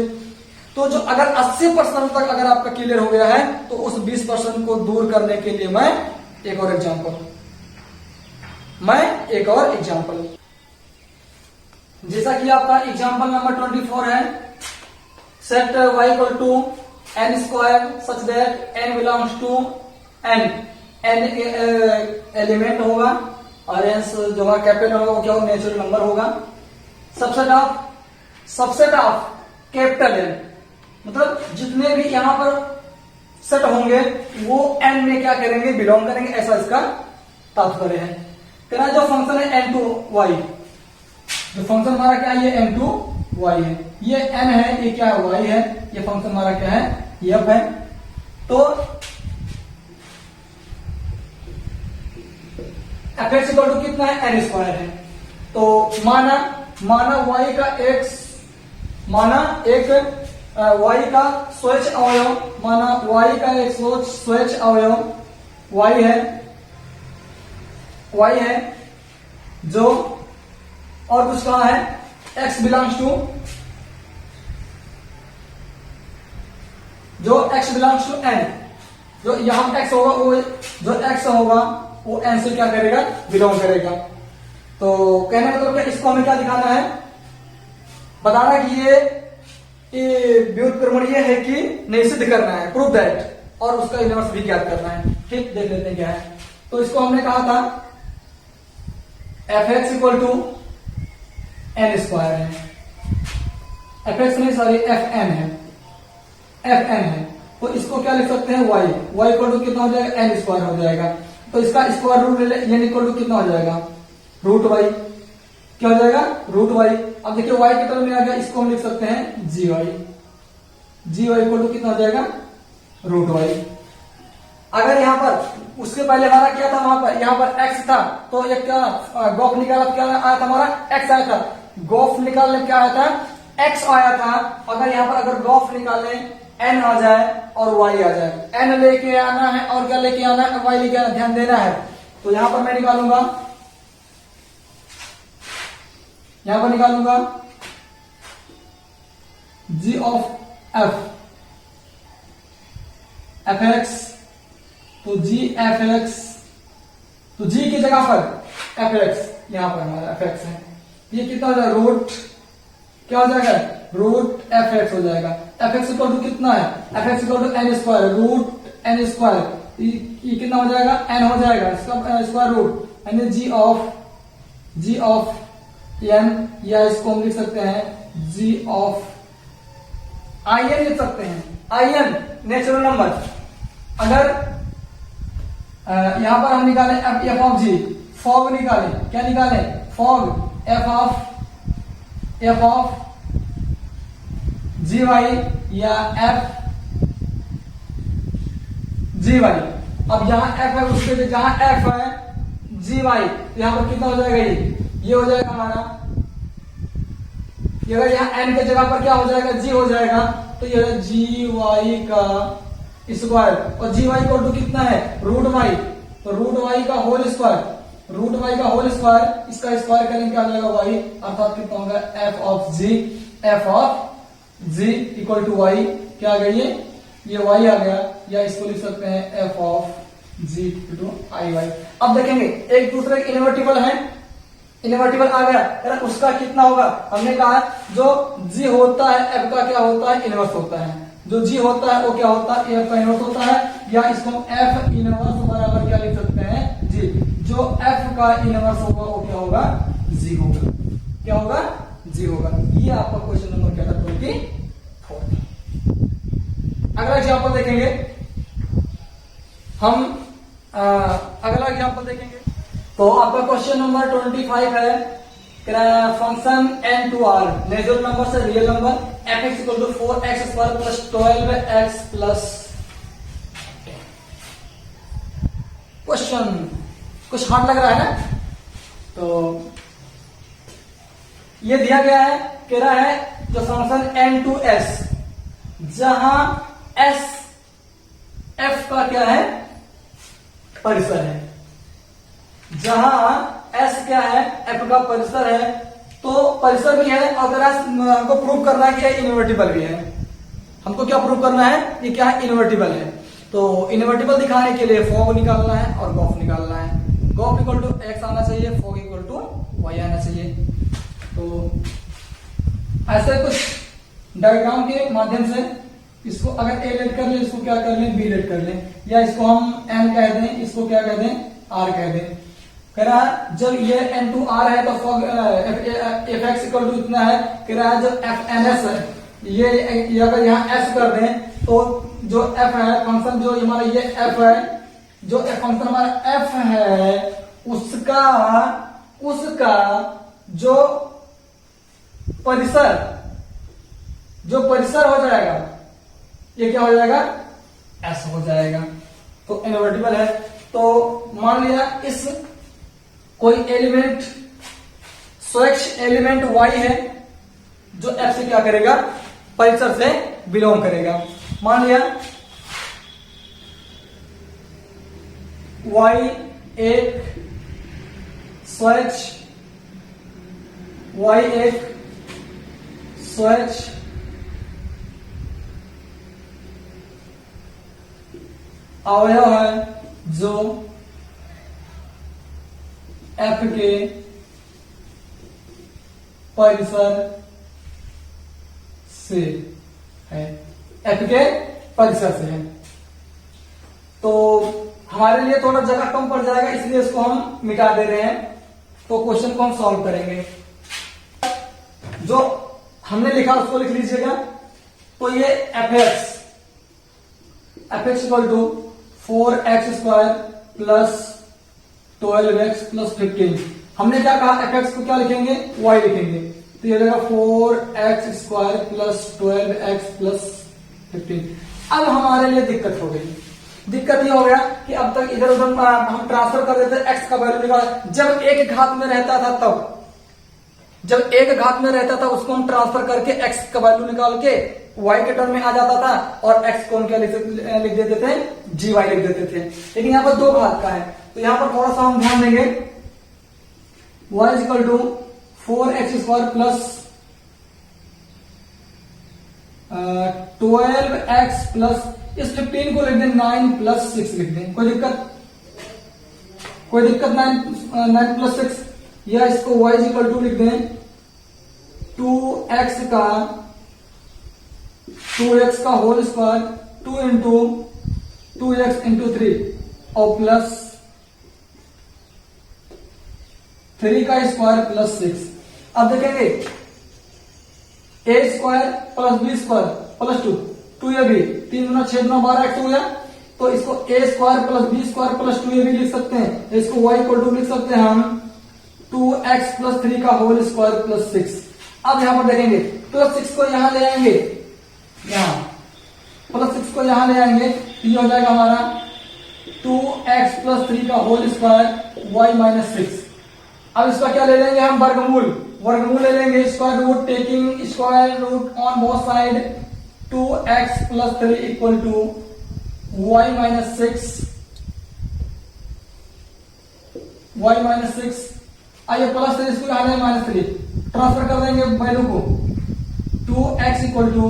A: तो जो अगर 80% तक अगर आपका क्लियर हो गया है तो उस 20% को दूर करने के लिए मैं एक और एग्जांपल जैसा कि आपका एग्जांपल नंबर 24 है, set y equal to n square such that n belongs to n element होगा और एन जो कैपिटल होगा वो क्या होगा, नेचुरल नंबर होगा। सबसेट ऑफ कैपिटल एन, मतलब जितने भी यहां पर सेट होंगे वो n में क्या करेंगे, बिलोंग करेंगे, ऐसा इसका तात्पर्य है। तेरा जो फंक्शन है n2y, जो फंक्शन हमारा क्या है, ये n2y है, ये n है, ये क्या है, y है, ये फंक्शन हमारा क्या है, ये f है। तो fx इक्वल टू कितना है, n स्क्वायर है। तो माना y का x, माना एक y का स्वच्छ अवयव, माना y का एक स्वच्छ अवयव y है जो, और कुछ कहा है x बिलोंग्स टू, जो x बिलोंग्स टू n, जो यहां x होगा वो, जो x होगा वो n से क्या करेगा, बिलोंग करेगा। तो कहने का मतलब क्या, इसको हमें क्या दिखाना है, बताना कि ये व्युत्क्रमण ये है कि नहीं, सिद्ध करना है, प्रूव दैट, और उसका इनवर्स भी ज्ञात करना है। ठीक, देख लेते हैं क्या है। तो इसको हमने कहा था fx equal to n square है, fx नहीं सॉरी fn है, तो इसको क्या लिख सकते हैं, y इक्वल टू कितना हो जाएगा, n स्क्वायर हो जाएगा। तो इसका स्क्वायर रूट ले लें, इक्वल टू कितना हो जाएगा, रूट y, क्या हो जाएगा, रूट y। अब देखिए y की तरफ में आ गया, इसको हम लिख सकते हैं gy इक्वल टू कितना हो जाएगा, रूट y। अगर यहां पर उसके पहले हमारा क्या था, वहां पर यहां पर x था, तो एक क्या गॉफ निकाला, क्या आया था हमारा, x आया था, गॉफ निकालने क्या आया था, x आया था। अगर यहां पर अगर गॉफ निकाले n आ जाए और y आ जाए, n लेके आना है और क्या लेके आना है, y लेके आना, ध्यान देना है। तो यहां पर मैं निकालूंगा, g ऑफ fx, तो g fx, तो g की जगह पर fx, यहां पर हमारा fx है, ये कितना हो जाएगा, रूट क्या हो जाएगा, रूट fx हो जाएगा। fx इक्वल टू कितना है, fx equal to n square, root n square, ये कितना हो जाएगा, n हो जाएगा, इसका स्क्वायर रूट, यानी g ऑफ n, या इसको हम लिख सकते हैं g ऑफ in लिख सकते हैं, in नेचुरल नंबर। अगर यहां पर हम निकालें f ऑफ g, फॉग निकालें, क्या निकालें, फॉग f ऑफ gy या f gy। अब यहां f है, उसके जहां f है gy, यहां पर कितना हो जाएगा, ये हो जाएगा हमारा, ये अगर यहां n के जगह पर क्या हो जाएगा, g हो जाएगा, तो ये gy का स्क्वायर, और gy इक्वल टू कितना है, रूट y, तो रूट y का होल स्क्वायर, इसका स्क्वायर करेंगे क्या हो जाएगा, y, अर्थात कितना होगा, f of g equal to y, क्या आ गया, ये y आ गया, या इसको लिख सकते हैं f of g equal to iy। अब देखेंगे एक दूसरे इनवर्टिबल है, इनवर्टिबल आ गया, उसका कितना होगा, हमने कहा जो g होता है f का क्या होता है, इनवर्स होता है, जो g होता है वो क्या होता है, f का इनवर्स होता है, या इसको हम f इनवर्स बराबर क्या लिख सकते हैं, g, जो f का इनवर्स होगा वो क्या होगा, g होगा, क्या होगा, g होगा। ये आपका क्वेश्चन नंबर क्या था, 24। अगला एग्जाम्पल देखेंगे हम, अगला एग्जाम्पल देखेंगे, तो आपका क्वेश्चन नंबर 25 है, फंक्शन n2r नेचुरल नंबर से real number fx equal to 4x square plus 12x plus. Question कुछ हार्ड लग रहा है ना, तो ये दिया गया है, कह रहा है जो फंक्शन n2s, जहां s f का क्या है, परिसर है, जहां s क्या है, f का परिसर है, तो परिसर भी है, और हमको प्रूव करना है कि इनवर्टिबल भी है। हमको क्या प्रूव करना है, ये क्या है, इन्वर्टिबल है। तो इन्वर्टिबल दिखाने के लिए फॉग निकालना है और गॉफ निकालना है। गॉफ इक्वल टू एक्स आना चाहिए, फॉग इक्वल टू वाई आना चाहिए। तो ऐसे कुछ डायग्राम के माध्यम से इसको अगर ए लेट कर ले, इसको क्या कर ले, बी लेट कर ले, या इसको हम एन कह दें, इसको क्या कह दें, आर कह दें। कह रहा है जब ये एन टू आर है तो fog f x equal to इतना है। कह रहा है जब एफ एन एस है, ये अगर यहाँ एस कर दें तो जो एफ है फंक्शन, जो हमारा ये एफ है, जो फंक्शन हमारा एफ है उसका जो परिसर हो जाएगा, ये क्या हो जाएगा, एस हो जाएगा। तो इन्वर्टिबल है। तो मान लिया इस कोई एलिमेंट, स्वच्छ एलिमेंट y है जो f से क्या करेगा, परिसर से बिलोंग करेगा। मान लिया y एक स्वच्छ अवयव है जो f के परिसर से है, f के परिसर से है। तो हमारे लिए थोड़ा जगह कम पड़ जाएगा, इसलिए इसको हम मिटा दे रहे हैं। तो क्वेश्चन को हम सॉल्व करेंगे। जो हमने लिखा उसको लिख लीजिएगा। तो ये F x equal to 4x² plus 12x plus 15। हमने क्या कहा, एफ एक्स को क्या लिखेंगे, y लिखेंगे। तो ये रहेगा 4x² प्लस 12x प्लस 15। अब हमारे लिए दिक्कत हो गई। दिक्कत ये हो गया कि अब तक इधर उधर हम ट्रांसफर कर देते, x का वैल्यू निकाल। जब एक घात में रहता था तब, जब एक घात में रहता था उसको हम ट्रांसफर करके x का वैल्यू निकाल के y के टर्म में आ जाता था, और x को हम क्या लिख देते थे, gy लिख देते थे। लेकिन यहाँ पर दो घात का है, तो यहाँ पर थोड़ा सा हम ध्यान देंगे। y is equal to 4x² plus 12x plus, इस 15 को लिख दें 9 प्लस 6 लिख दें। कोई दिक्कत 9 प्लस 6, या इसको y इज इक्वल टू लिख दें 2x का whole square 2 into 2x into 3 और प्लस 3 का स्क्वायर प्लस 6। अब देखेंगे a square plus b square plus 2 ये भी 3 गुना 6 गुना 12x हो गया। तो इसको a square plus b square plus 2 ये भी लिख सकते हैं। इसको y इक्वल टू लिख सकते हैं हम 2x प्लस 3 का होल स्क्वायर प्लस 6। अब यहां पर देखेंगे प्लस 6 को यहां ले आएंगे, यहां प्लस 6 को यहां ले आएंगे, तो ये हो जाएगा हमारा 2x प्लस 3 का होल स्क्वायर y माइनस 6। अब इसका क्या ले लेंगे हम, वर्गमूल ले लेंगे, square root, taking square root on both side. 2x plus 3 equal to y minus 6 आइए प्लस 3 इसको यहां माइनस 3 ट्रांसफर कर देंगे वैल्यू को। 2x equal to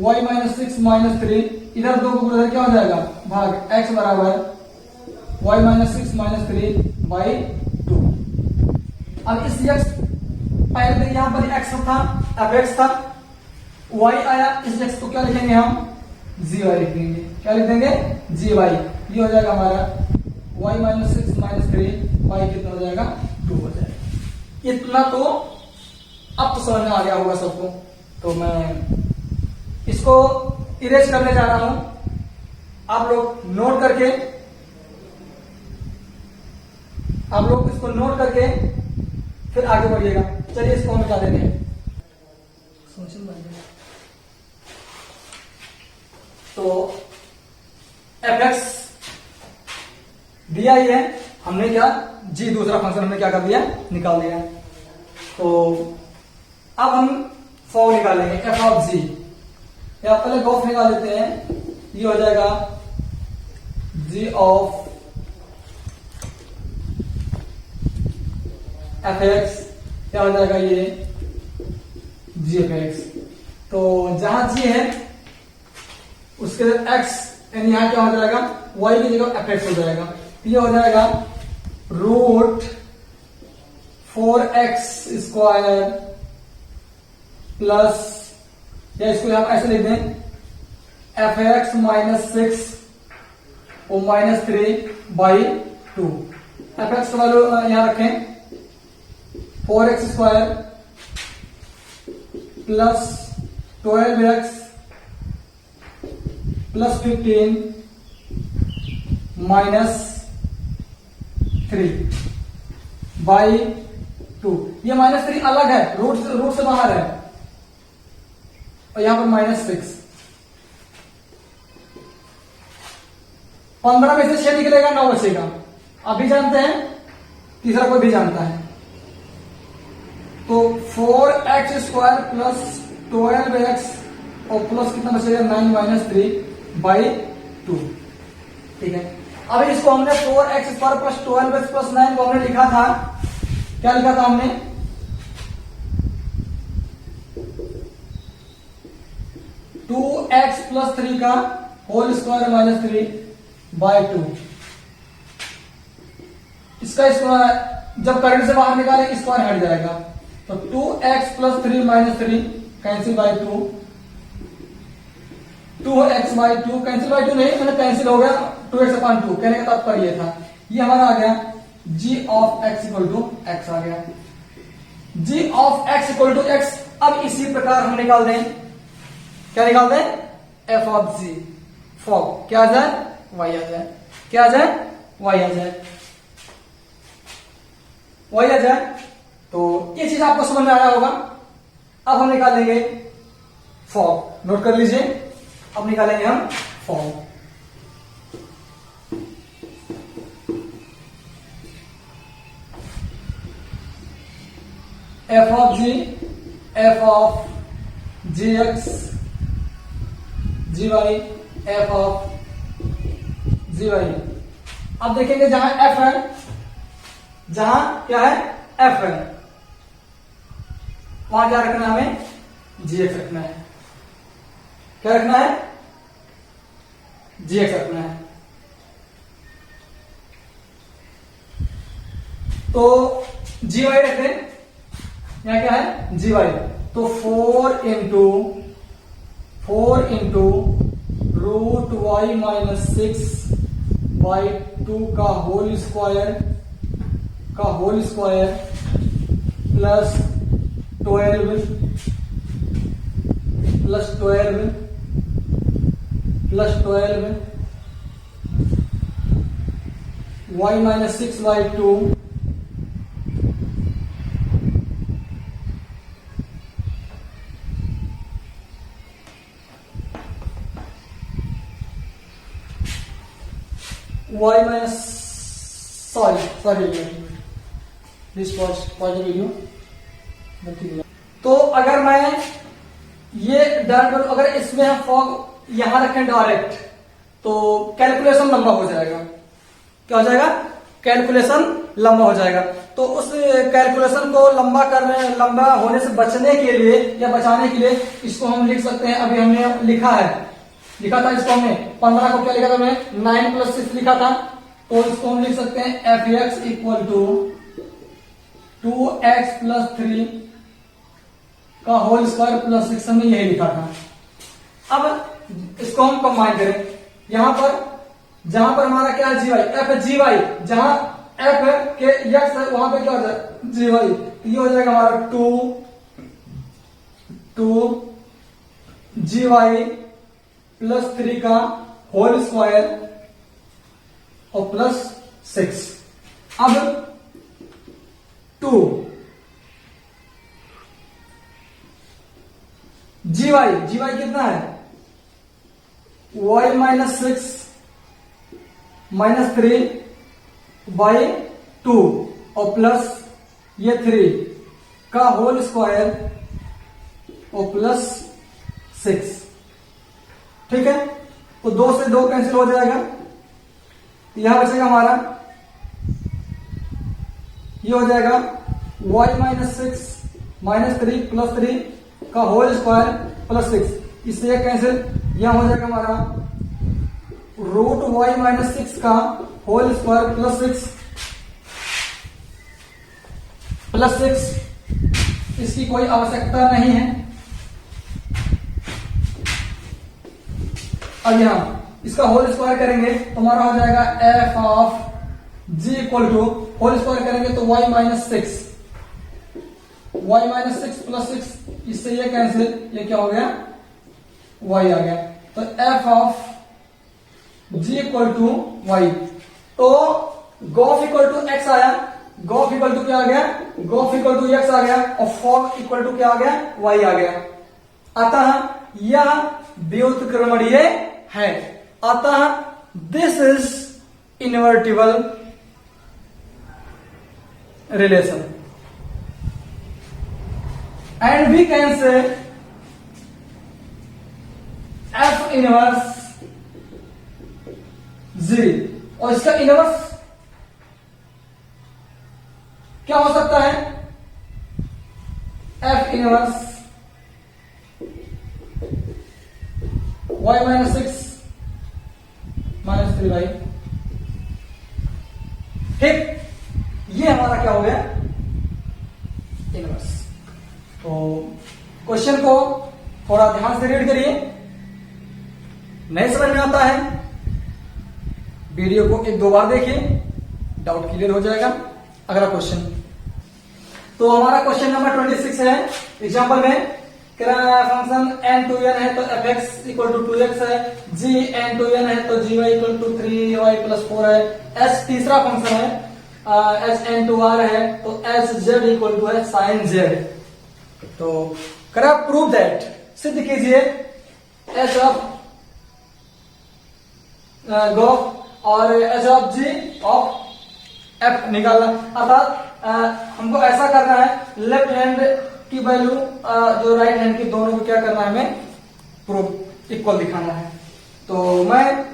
A: y minus 6 minus 3, इधर दो को इधर क्या हो जाएगा, भाग, x बराबर y माइनस 6 माइनस 3 बाई 2। अब इस x पहले यहां पर x था, अब x था, y आया, इस x को क्या लिखेंगे हम, gy लिख देंगे। क्या लिख देंगे, gy। ये हो जाएगा हमारा y माइनस 6 माइनस 3 y कितना हो जाएगा, 2 हो जाएगा। इतना तो अब तो समझ में आ गया होगा सबको। तो मैं इसको इरेज करने जा रहा हूं, आप लोग नोट करके, आप लोग इसको नोट करके फिर आगे बढ़िएगा। चलिए इसको हम मिटा देते हैं। तो fx दिया ही है, हमने क्या, g दूसरा फंक्शन हमने क्या कर दिया, निकाल दिया। तो अब हम फॉग निकालेंगे, f ऑफ g, या पहले गॉफ निकाल लेते हैं। ये हो जाएगा g ऑफ fx, क्या हो जाएगा ये g of x। तो जहां जी है उसके x यानी यहां क्या हो जाएगा, y की जगह fx हो जाएगा। ये हो जाएगा √4x² प्लस, या इसको हम ऐसे लिख दें fx -6 और -3/2। fx का वैल्यू यहां रखें 4x² प्लस 12x प्लस 15 -3/2। ये -3 अलग है, रूट से बाहर है, और यहां पर -6। 15 में से 6 निकलेगा, 9 बचेगा। आप भी जानते हैं, तीसरा कोई भी जानता है। तो 4x² प्लस 12x और प्लस कितना बचेगा 9 -3/2। ठीक है, अब इसको हमने 4x² प्लस 12x प्लस 9 को हमने लिखा था, क्या लिखा था हमने, 2x प्लस 3 का होल स्क्वायर -3/2। इसका स्क्वायर जब करंट से बाहर निकाले स्क्वायर हट जाएगा, तो 2x plus 3 -3 cancel bye 2, 2x/2 cancel bye 2 नहीं, मैंने कैंसिल हो गया 2x/2। कहने का तात्पर्य था, ये हमारा आ गया g of x equal to x आ गया, g of x equal to x। अब इसी प्रकार हम निकाल दें, क्या निकाल दें, f ऑफ g फॉर क्या आ जाए, y आ जाए, क्या आ जाए, y आ जाए, y आ जाए। तो ये चीज आपको समझ में आया होगा। अब हम निकालेंगे फॉर्म, नोट कर लीजिए, अब निकालेंगे हम form. f of g, f of gx, gy, f of gy। अब देखेंगे जहां f है, जहां क्या है f है, वहां क्या रखना है, हमें gx रखना है। क्या रखना है, gx रखना है। तो gy रख दें, यहां क्या है gy, तो 4 इंटू √y -6/2 का whole square plus 12 y -6/2 y minus sorry please pause video. तो अगर मैं ये डायरेक्ट, अगर इसमें हम फॉग यहां रखें डायरेक्ट, तो कैलकुलेशन लंबा हो जाएगा। क्या हो जाएगा, कैलकुलेशन लंबा हो जाएगा। तो उस कैलकुलेशन को लंबा होने से बचने के लिए या बचाने के लिए इसको हम लिख सकते हैं। अभी हमने लिखा था इसको हमने 15 को क्या लिखा था, हमने 9 + 6 लिखा था। तो इसको हम लिख सकते हैं fx इक्वल टू 2x + 3 का होल स्क्वायर प्लस 6, हमने यही लिखा था। अब इसको हम कंबाइन करें, जहां पर हमारा क्या है जीवाई, f है जीवाई, जहां f के x है वहां पे क्या हो जाएगा जीवाई। ये हो जाएगा हमारा 2 GY + 3 का होल स्क्वायर और प्लस 6। अब 2 GY कितना है, y -6 -3/2 और प्लस ये 3 का होल स्क्वायर और प्लस 6। ठीक है, तो 2 से 2 कैंसिल हो जाएगा, यहां बचेगा हमारा, ये हो जाएगा y -6 -3 + 3 का होल स्क्वायर प्लस 6, इससे ये कैंसिल, यहां हो जाएगा हमारा रूट वाई माइनस 6 का होल स्क्वायर प्लस 6, इसकी कोई आवश्यकता नहीं है। अब यहां इसका होल स्क्वायर करेंगे तो हमारा हो जाएगा f of g equal to, whole square करेंगे तो वाई माइनस 6 प्लस 6, इससे ये कैंसिल, ये क्या हो गया, वाई आ गया। तो f of g equal to y, तो गॉफ इक्वल टू एक्स आया, गॉफ इक्वल टू क्या आ गया, गॉफ इक्वल टू एक्स आ गया, और फॉग इक्वल टू क्या आ गया, वाई आ गया। अतः यह व्युत्क्रमणीय है, अतः this is invertible relation and we can say F inverse G, और इसका इनवर्स क्या हो सकता है, F inverse Y minus 6 minus 3y, ठीक, ये हमारा क्या हो गया, इनवर्स। तो क्वेश्चन को थोड़ा ध्यान से रीड करिए, नहीं समझ में आता है वीडियो को 1-2 बार देखिए, डाउट क्लियर हो जाएगा। अगला क्वेश्चन, तो हमारा क्वेश्चन नंबर 26 है। एग्जांपल में फंक्शन n टू n है तो fx इक्वल टू 2x है, g n टू n है तो gy equal to 3y plus 4 है, h तीसरा फंक्शन है, h n टू r है तो h z इक्वल टू है sin z। तो करा प्रूव दैट, सिद्ध कीजिए h ऑफ गॉफ और h of g of f निकालना, अर्थात हमको ऐसा करना है, लेफ्ट हैंड की वैल्यू जो राइट हैंड की, दोनों को क्या करना है, हमें प्रूफ इक्वल दिखाना है। तो मैं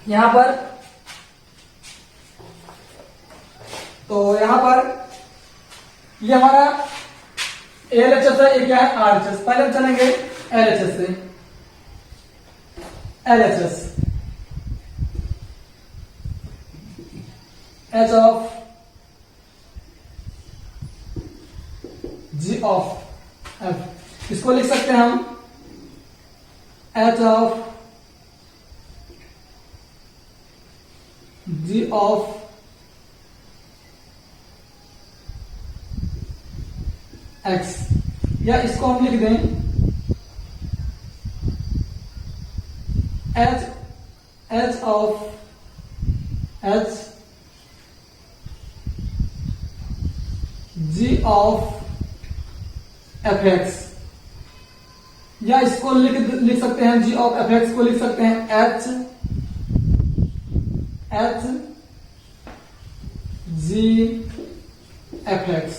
A: यहां पर ये हमारा एलएचएस है, ये क्या है, आरएचएस। पहले हम चलेंगे एलएचएस से, LHS h of g of f, इसको लिख सकते हैं हम h of g of x, या इसको हम लिख दें h of h g of F x, या इसको लिख सकते हैं जी ऑफ एफ एक्स को लिख सकते हैं एच जी एफ एक्स,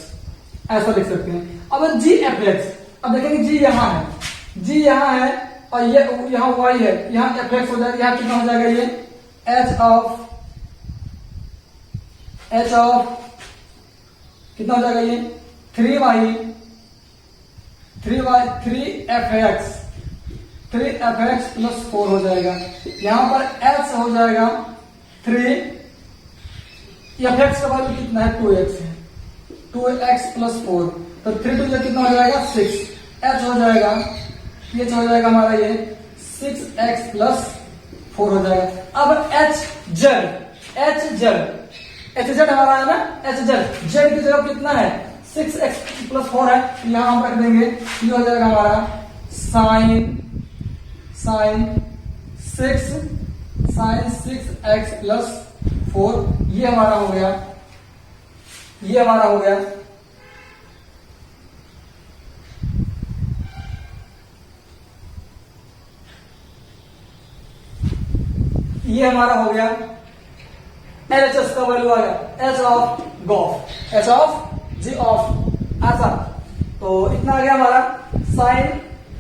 A: ऐसा लिख सकते हैं। अब जी एफ एक्स, अब देखेंगे जी यहां है, जी यहां है और ये यहां वाई है, यहां एफ एक्स हो जाएगा, यहां कितना हो जाएगा, ये एच ऑफ कितना हो जाएगा, ये 3f(x) प्लस 4 हो जाएगा। यहां पर h हो जाएगा 3, fx का वैल्यू कितना है, 2x है, 2x प्लस 4, तो 3 2 कितना हो जाएगा, 6, h हो जाएगा, ये हो जाएगा हमारा ये 6x प्लस 4 हो जाएगा। अब hz हमारा है ना, hz z की जगह कितना है, 6x प्लस 4 है, यहां हम रख देंगे, ये हो जाएगा हमारा साइन 6x प्लस 4, ये हमारा हो गया, ये हमारा हो गया एलएचएस का वैल्यू आ गया, h of gof, h of g of ऐसा। तो इतना आ गया हमारा साइन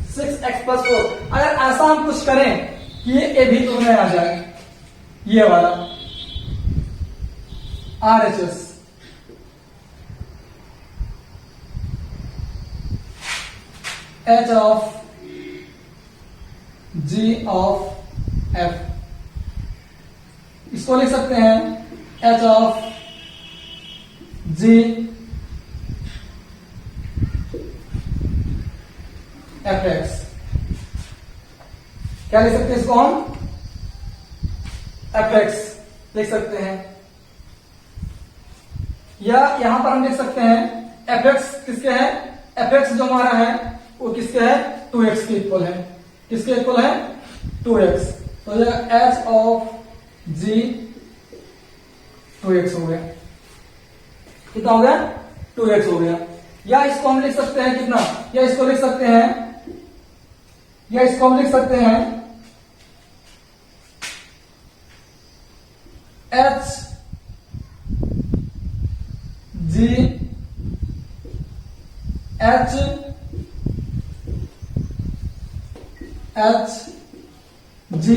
A: 6x प्लस 4। अगर ऐसा हम कुछ करें कि ये भी तो में आ जाए, ये वाला RHS h of g of f. इसको लिख सकते हैं h of g F x. क्या लिख सकते हैं इसको हम? एफ एक्स लिख सकते हैं, या यहां पर हम लिख सकते हैं एफ एक्स किसके है? एफ एक्स जो हमारा है वो किसके है? 2x के इक्वल है। किसके इक्वल है? 2x। तो एच ऑफ जी 2x हो गया। कितना हो गया? 2x हो गया। या इसको हम लिख सकते हैं कितना? या इसको लिख सकते हैं, या इसको हम लिख सकते हैं h g h g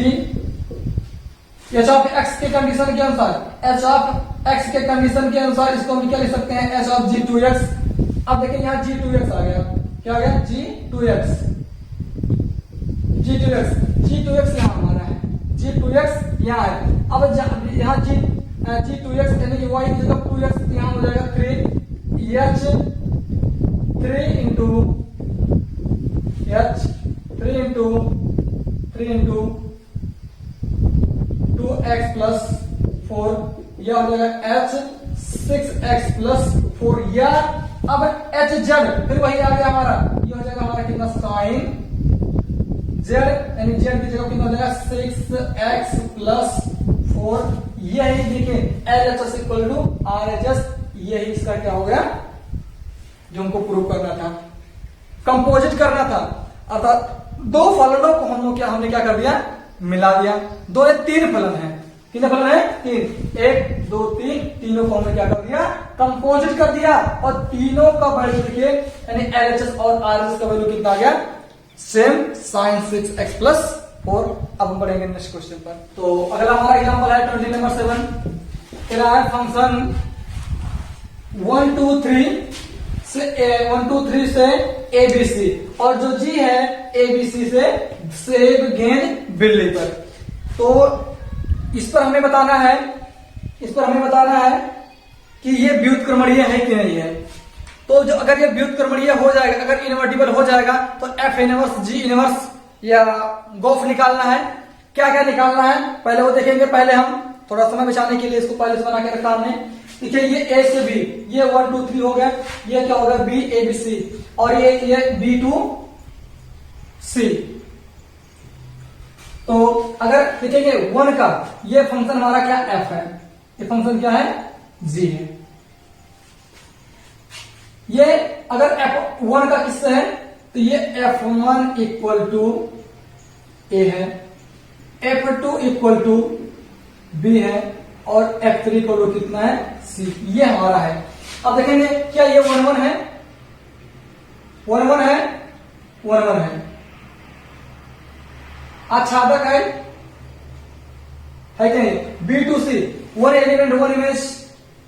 A: h of x के कंडीशन के अनुसार, एच ऑफ एक्स के कंडीशन के अनुसार इसको हम क्या लिख सकते हैं? H of g 2x। अब देखिए यहां जी 2x आ गया। क्या आ गया? जी 2x। जी 2x यहां हमारा है, जी 2x यहां है। अब यहां जी 2x यानी कि y की जगह 2x यहां हो जाएगा 3 h 3 इंटू 2x प्लस 4, यह हो जाएगा h 6x प्लस 4। या अब h z फिर वही आ गया हमारा, ये हो जाएगा हमारा कितना? साइन z, यानी z की जगह कितना हो जाएगा? 6x plus 4। यही देखिए LHS इक्वल टू RHS, यही इसका क्या हो गया जो हमको प्रूव करना था, कंपोजिट करना था। अर्थात दो फलनों को हमने क्या कर दिया? मिला दिया। दो या तीन फलन है। कितने फलन है? 3। 1 2 3, तीनों को हमने क्या कर दिया? कंपोजिट कर दिया। और तीनों का वैल्यू देखिए, यानी LHS और RHS का वैल्यू कितना आ गया? Same, sin 6x plus 4। अब हम बढ़ेंगे नेक्स्ट क्वेश्चन पर। तो अगला हमारा एग्जांपल है 20 नंबर 7। क्या है? फंक्शन 1 2 3 से ABC, और जो G है ABC से सेब गेंद बिल्ली पर। तो इस पर हमें बताना है कि ये व्युत्क्रमणीय है कि नहीं है। तो जो अगर ये व्युत्क्रमणीय हो जाएगा, अगर इनवर्टिबल हो जाएगा, तो F इनवर्स G इनवर्स या गोफ निकालना है। क्या क्या निकालना है पहले वो देखेंगे। पहले हम थोड़ा समय बचाने के लिए इसको पहले से बना के रखा हमने। देखिए ये A से B, ये 1 2 3 हो गया। ये क्या होगा? B ABC, और ये B to C। तो अगर देखेंगे 1 का ये फंक्शन हमारा क्या? F है। ये फंक्शन क्या है? G है। ये अगर F1 का किससे है? तो ये F1 इक्वल टू A है, F2 इक्वल टू B है, और F3 इक्वल टू कितना है? C। ये हमारा है। अब देखेंगे क्या ये 1 1 है? 1 1 है, 1 1 है। आच्छादक है कि नहीं? B to C, 1 element 1 image.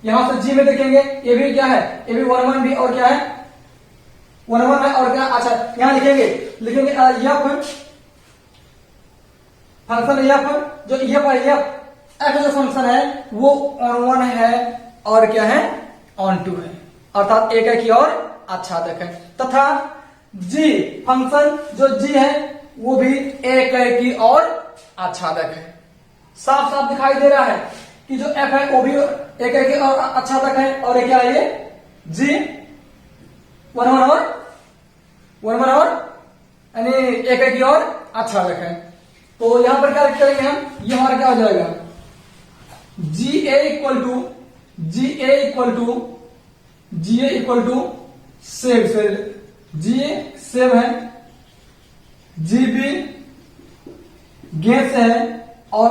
A: यहां से G में देखेंगे ये भी क्या है? ये भी 1 1 भी, और क्या है? 1 1 है, और क्या? अच्छा यहां लिखेंगे F फंक्शन F, जो F जो फंक्शन है वो ऑन 1 है, और क्या है? ऑन 2 है। अर्थात एक है कि और आच्छादक है। तथा G फंक्शन जो G है वो भी एक है कि और आच्छादक है। साफ साफ दिखाई दे रहा है कि जो F है वो भी एक है कि और आच्छादक है, और क्या है? ये G 1 1 और यानी एक है कि और आच्छादक है। तो यहां पर क्या करेंगे हम? ये हमारा क्या हो जाएगा? GA इक्वल टू सेब से, GA सेब है, GB गेंद से है, और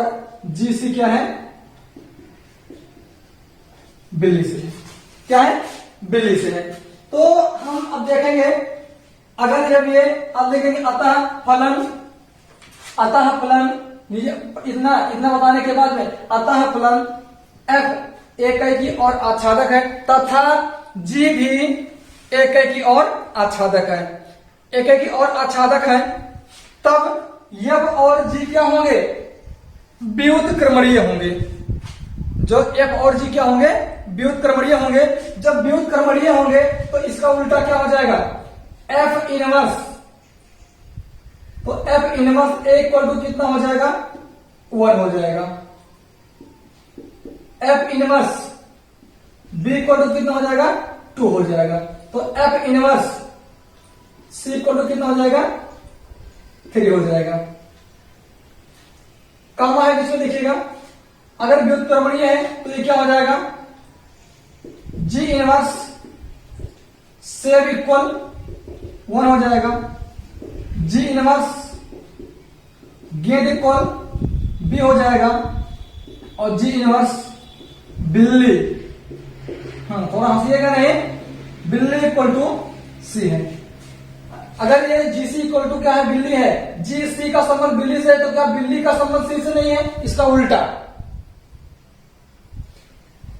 A: GC क्या है? बिल्ली से। क्या है? बिल्ली से है। तो हम अब देखेंगे, अगर जब ये अब देखेंगे अतः फलन इतना बताने के बाद में अतः फलन F एक है कि और आच्छादक है, तथा G भी एक है कि और आच्छादक है, एक है कि और आच्छादक है, तब यह और जी क्या होंगे, व्युत्क्रमणीय होंगे। जो एफ और जी क्या होंगे, व्युत्क्रमणीय होंगे। जब व्युत्क्रमणीय होंगे तो इसका उल्टा क्या हो जाएगा, एफ इनवर्स। तो F inverse A equal to कितना हो जाएगा, 1 हो जाएगा। F inverse B equal to कितना हो जाएगा, 2 हो जाएगा। तो F inverse C equal to कितना हो जाएगा, 3 हो जाएगा। कामा है किसमें देखिएगा, अगर व्युत्क्रमणीय है तो ये क्या हो जाएगा, जी इनवर्स सेव इक्वल 1 हो जाएगा। जी इनवर्स गेंद इक्वल बी हो जाएगा। और जी इनवर्स बिल्ली, हाँ थोड़ा हंसिएगा नहीं, बिल्ली इक्वल टू सी है। अगर ये जीसी इक्वल टू क्या है, बिल्ली है, जी सी का संबंध बिल्ली से है, तो क्या बिल्ली का संबंध सी से नहीं है, इसका उल्टा।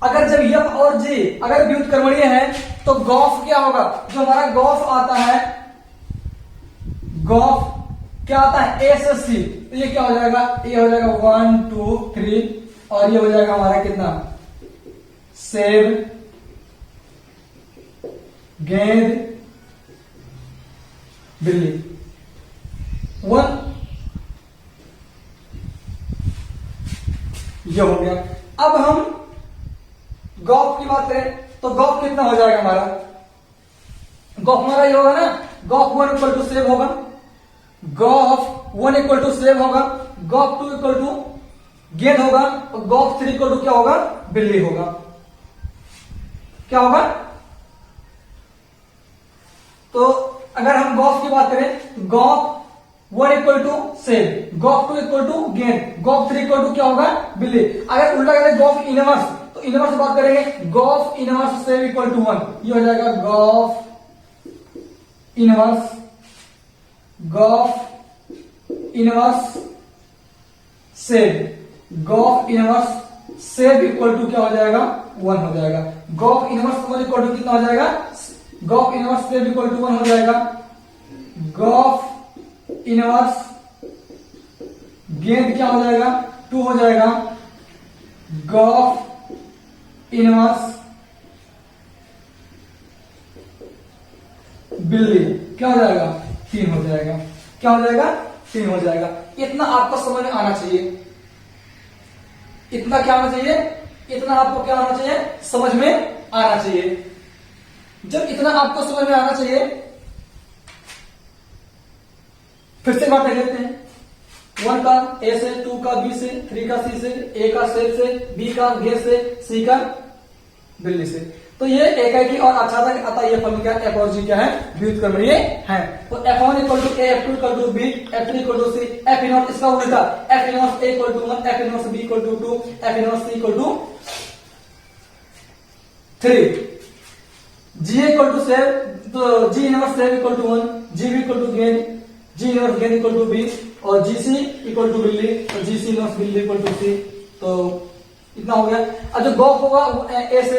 A: अगर जब एफ और जी अगर व्युत्क्रमणीय है तो गॉफ क्या होगा, जो हमारा गॉफ आता है, गॉफ क्या आता है, ए से सी, तो ये क्या हो जाएगा, ये हो जाएगा 1 2 3 और ये हो जाएगा हमारा कितना, सेब, गेंद, बिल्ली। 1 ये हो गया। अब हम गॉफ की बात करें तो गॉफ कितना हो जाएगा हमारा, गॉफ हमारा ये होगा ना, गॉफ 1 इक्वल टू सेव होगा, गॉफ 1 इक्वल टू सेव होगा, गॉफ 2 इक्वल टू गेंद होगा और गॉफ 3 इक्वल टू क्या होगा, बिल्ली होगा। क्या होगा, तो अगर हम गॉफ की बात करें तो गॉफ 1 इक्वल टू सेव, गॉफ 2 इक्वल टू गेंद, गॉफ 3 इक्वल टू क्या होगा, बिल्ली। अगर उल्टा करें गॉफ इनवर्स, तो इनवर्स बात करेंगे, गॉफ इनवर्स सेव इक्वल टू 1, ये हो जाएगा गॉफ इनवर्स, गॉफ इनवर्स सेव, गॉफ इनवर्स सेव इक्वल टू क्या हो जाएगा, 1 हो जाएगा। गॉफ इनवर्स 1 इक्वल टू कितना हो जाएगा, गॉफ इनवर्स सेव इक्वल टू 1 हो जाएगा। गॉफ इनवर्स गेंद क्या हो जाएगा, 2 हो जाएगा। गॉफ इनवर्स बिल्ली क्या हो जाएगा, 3 हो जाएगा। क्या हो जाएगा, 3 हो जाएगा। इतना आपको समझ में आना चाहिए, इतना क्या आना चाहिए, इतना आपको क्या आना चाहिए, समझ में आना चाहिए। जब इतना आपको समझ में आना चाहिए, फिर से बात कर लेते हैं। 1 का ए से, 2 का बी से, 3 का सी से, ए का सेब से, बी का गेंद से, सी का बिल्ली से। तो ये एकाएकी और अच्छा था कि अतः ये फलन क्या, एफ और जी क्या है, व्युत्क्रमणीय है। तो F1 equal to A, F2 equal to B, F3 equal to C, F inverse इसका उल्टा, F inverse A equal to 1, F inverse B equal to 2, F inverse C equal to 3। G equal to सेव, तो G inverse सेव equal to 1, G B equal to गेंद, G inverse गेंद equal to B और G C equal to बिल्ली और G C inverse बिल्ली equal to सी। तो इतना हो गया। अब जो गॉफ होगा ए से,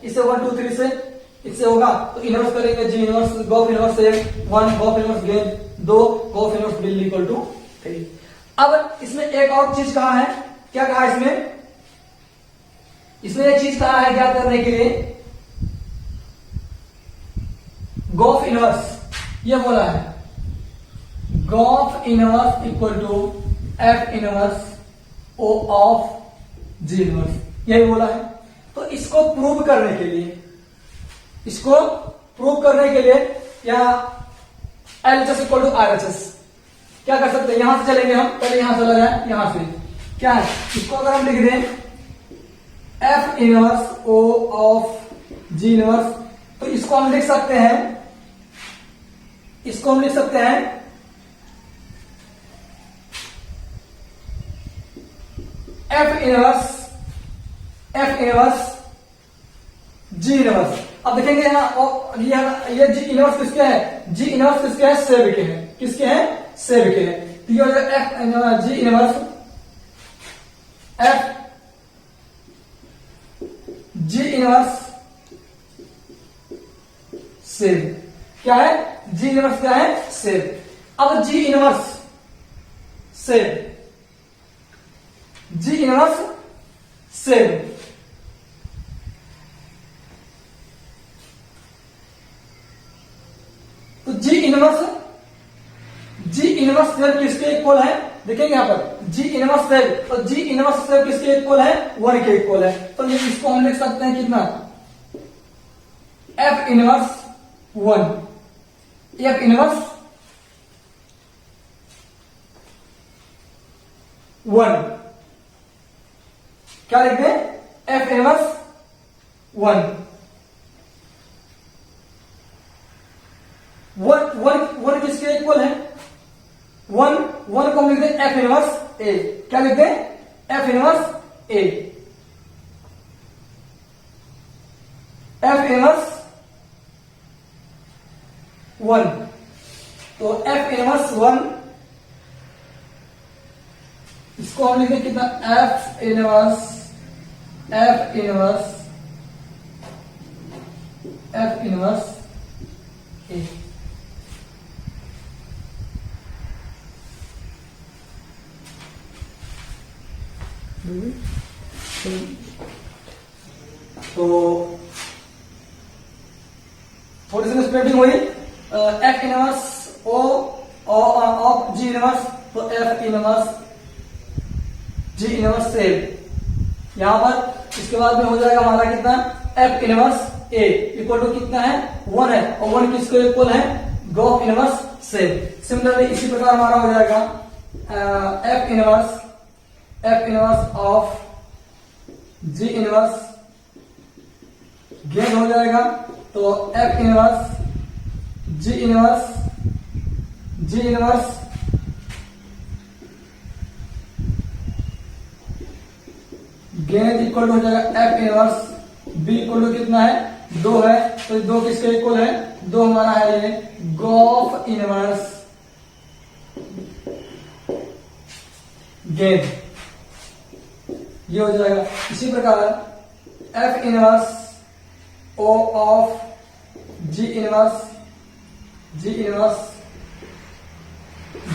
A: इसे 1 2 3 से इससे होगा तो इनवर्स करेंगे, जी इनवर्स गॉफ इनवर्स से 1, गॉफ इनवर्स गेंद 2, गॉफ इनवर्स बिल्ली इक्वल टू 3। अब इसमें एक और चीज कहा है, क्या कहा है इसमें, इसमें एक चीज कहा है ज्ञात करने के लिए, गॉफ इनवर्स, ये बोला है gof inverse equal to f inverse O of ji inverse, यही बोला है। तो इसको प्रूव करने के लिए, इसको प्रूव करने के लिए या एलएचएस इक्वल टू आरएचएस क्या कर सकते हैं, यहां से चलेंगे हम, पहले यहां चला जाए, यहां से क्या है, इसको अगर हम लिख दें f inverse O of ji inverse, तो इसको हम लिख सकते हैं, इसको हम लिख सकते हैं एफ इनवर्स जी इनवर्स। अब देखेंगे यहाँ ये जी इनवर्स किसके है, जी इनवर्स किसके है, सेब के है, किसके है, सेब के है। तो ये हो जाएगा F G inverse F G inverse सेब क्या है, जी इनवर्स क्या है, सेब। अब जी इनवर्स सेव, जी इनवर्स सेव। तो जी इनवर्स सेव किसके इक्वल है? देखेंगे यहां पर जी इनवर्स सेव, और जी इनवर्स सेव किसके इक्वल है? 1 के इक्वल है। तो ये इसको हम लिख सकते हैं कितना? एफ इनवर्स 1, एफ इनवर्स 1, क्या लिखते हैं? एफ इनवर्स 1, 1 किसके इक्वल है? 1 को हम लिखते हैं एफ इनवर्स ए। क्या लिखते हैं? F inverse A, F inverse 1। तो एफ इनवर्स 1, इसको हम लिखते कितना? F inverse A. तो थोड़ी सी स्प्लिटिंग हुई। F inverse O of ji inverse, तो एफ इनवर्स जी इनवर्स सेव यहां पर। इसके बाद में हो जाएगा हमारा कितना? F inverse A equal to कितना है? 1 है, और 1 किसको इक्वल है? Gof inverse save. सिमिलरली इसी प्रकार हमारा हो जाएगा f inverse of ji inverse गेन हो जाएगा। तो एफ इनवर्स जी इनवर्स गेन इक्वल हो जाएगा f inverse B equal to कितना है? 2 है, तो 2 किसके इक्वल है? 2 हमारा है ये गॉफ इनवर्स गेन, ये हो जाएगा। इसी प्रकार f inverse O of ji inverse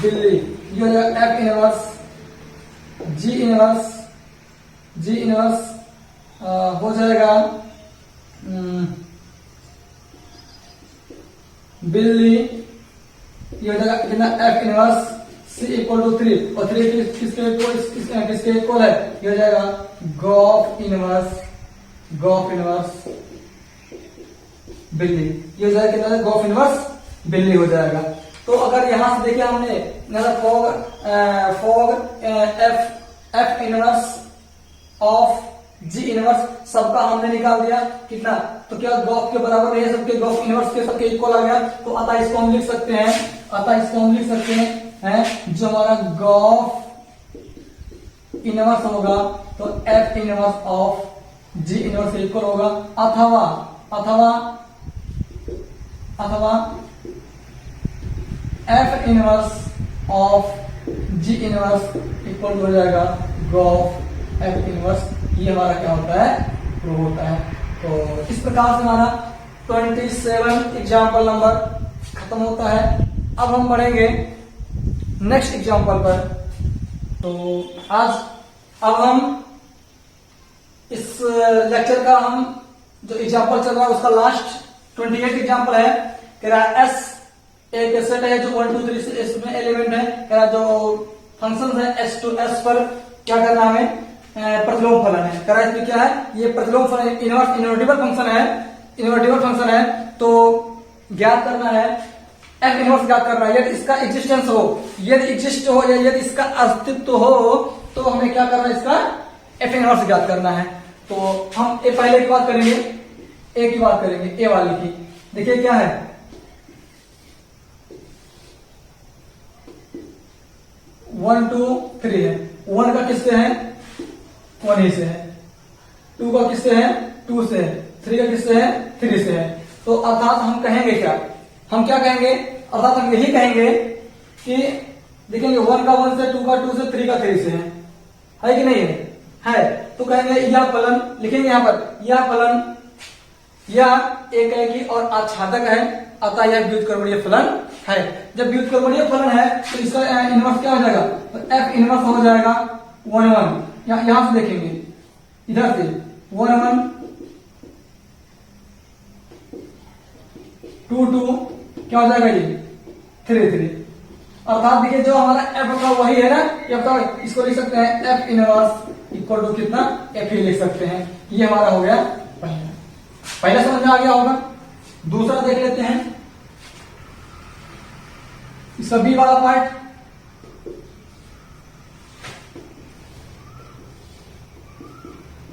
A: दिल्ली, ये हो जाएगा एफ इनवर्स जी इनवर्स हो जाएगा बिल्ली, ये हो जाएगा कितना? F inverse C equal to 3, और 3 किसके इक्वल है? ये हो जाएगा गॉफ इनवर्स बिल्ली, ये हो जाएगा कितना? गॉफ इनवर्स बिल्ली हो जाएगा। तो अगर यहां से देखिए हमने fog F inverse of ji inverse सबका हमने निकाल दिया कितना? तो क्या गॉफ के बराबर है? सबके गॉफ इनवर्स के सबके इक्वल आ गया। तो अतः इसको हम लिख सकते हैं, जो हमारा गॉफ इनवर्स होगा तो F inverse of ji inverse equal होगा, अथवा F inverse of ji inverse equal हो जाएगा गॉफ एफ इनवर्स। ये हमारा क्या होता है? प्रूव होता है। तो इस प्रकार से हमारा 27 एग्जाम्पल नंबर खत्म होता है। अब हम बढ़ेंगे नेक्स्ट एग्जाम्पल पर। तो अब हम इस लेक्चर का हम जो एग्जाम्पल चल रहा है उसका लास्ट 28 एग्जाम्पल है। कह रहा है एस एक सेट है जो 1 2 3 से इसमें एलिमेंट है। कह रहा जो फंक्शन है एस टू एस पर क्या करना है? प्रतिलोम फलन है। कह रहा है इसमें क्या है? ये प्रतिलोम फलन इनवर्टिबल फंक्शन है। तो ज्ञात करना है एफ इनवर्स ज्ञात करना है। यदि इसका एग्जिस्टेंस हो, यदि एग्जिस्ट हो या यदि इसका अस्तित्व हो तो हमें क्या करना है? इसका एफ इनवर्स ज्ञात करना है। तो हम पहले की बात करेंगे, ए की बात करेंगे, ए वाली की। देखिए क्या है? 1 2 3 है। 1 का किससे है? 1 ही से है। 2 का किससे है? 2 से है। 3 का किससे है? 3 से है। तो अर्थात हम कहेंगे क्या? हम क्या कहेंगे? अर्थात हम यही कहेंगे कि देखेंगे 1 का 1 से, 2 का 2 से, 3 का 3 से है कि नहीं है? तो कहेंगे यह फलन लिखेंगे यहां पर, यह फलन यह एक है कि और आच्छादक है, अतः यह व्युत्क्रमणीय फलन है। जब व्युत्क्रमणीय फलन है तो इसका इनवर्स क्या हो जाएगा, तो एफ इनवर्स हो जाएगा 1 1। यहां से देखेंगे, इधर से 1 1 2 2 क्या हो जाएगा, ये 3 3। अर्थात देखिए जो हमारा एफ का वही है ना, एफ का इसको लिख सकते हैं एफ इनवर्स इक्वल टू कितना, एफ ही लिख सकते हैं। ये हमारा हो गया पहला समझ में आ गया होगा। दूसरा देख लेते हैं, इसका बी वाला पार्ट।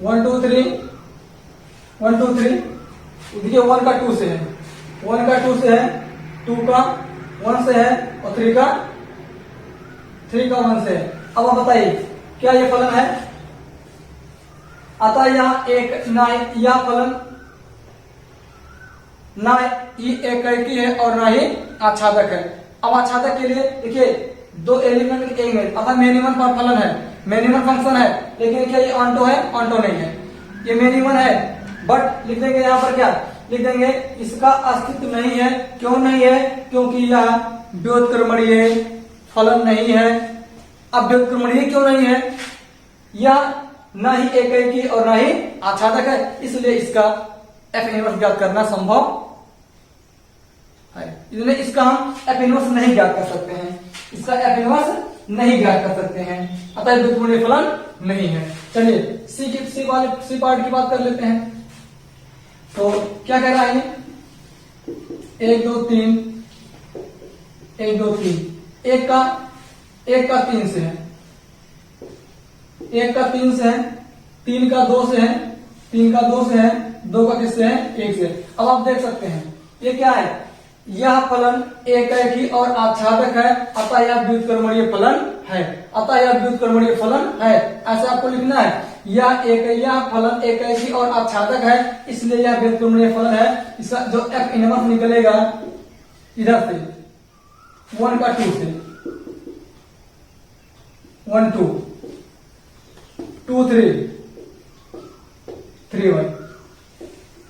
A: वन टू थ्री देखिए 1 का 2 से है, 1 का 2 से है, 2 का 1 से है और 3 का 1 से है। अब आप बताइए क्या ये फलन है, अतः यह फलन ना ही एकैकी है और ना ही आच्छादक है। अब आच्छादक के लिए देखिए 2 एलिमेंट एक में, अतः मिनिमम फलन है, मिनिमम फंक्शन है, लेकिन क्या ये ऑन्टो है, ऑन्टो नहीं है, ये मिनिमम है। बट लिख देंगे यहां पर क्या लिख देंगे, इसका अस्तित्व नहीं है। क्यों नहीं है, क्योंकि यह व्युत्क्रमणीय फलन नहीं है। अब व्युत्क्रमणीय क्यों नहीं है, यह ना ही एकैकी और ना ही आच्छादक है, इसलिए इसका एफ इनवर्स ज्ञात करना संभव है। इसलिए इसका हम एफ इनवर्स नहीं ज्ञात कर सकते हैं, इसका एफ इनवर्स नहीं ज्ञात कर सकते हैं, अतः व्युत्क्रमणीय फलन नहीं है। चलिए सी पार्ट की बात कर लेते हैं। तो क्या कह रहा है, 1 2 3 1 2 3, एक का 3 से है, 1 का 3 से है, 3 का 2 से है, 3 का 2 से है, 2 का किससे है, 1 से। अब आप देख सकते हैं ये क्या है, यह फलन एकैकी और आच्छादक है, अतः यह व्युत्क्रमणीय फलन है, अतः यह व्युत्क्रमणीय फलन है। ऐसा आपको लिखना है, यह फलन एकैकी और आच्छादक है, इसलिए यह व्युत्क्रमणीय फलन है। इसका जो एफ इनवर्स निकलेगा इधर से 1 का 2 से 1 2 2 3 3 1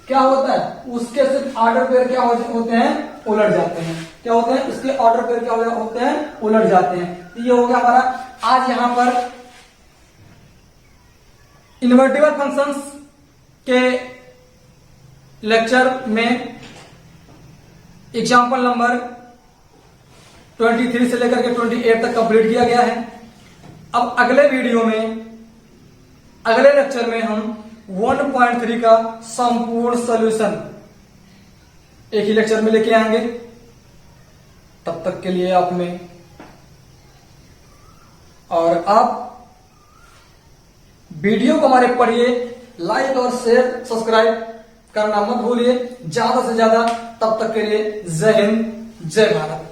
A: क्या होता है, उसके सिर्फ ऑर्डर पेयर क्या होते हैं, उलट जाते हैं। क्या होते हैं, उसके ऑर्डर पेयर क्या होते हैं, उलट जाते हैं। तो ये हो गया हमारा आज यहां पर इन्वर्टिबल फंक्शंस के लेक्चर में एग्जाम्पल नंबर 23 से लेकर के 28 तक कंप्लीट किया गया है। अब अगले वीडियो में, अगले लेक्चर में हम 1.3 का संपूर्ण सॉल्यूशन एक ही लेक्चर में लेके आएंगे। तब तक के लिए आप में और आप वीडियो को हमारे पढ़िए, लाइक और शेयर सब्सक्राइब करना मत भूलिए ज्यादा से ज्यादा। तब तक के लिए जय हिंद, जय भारत।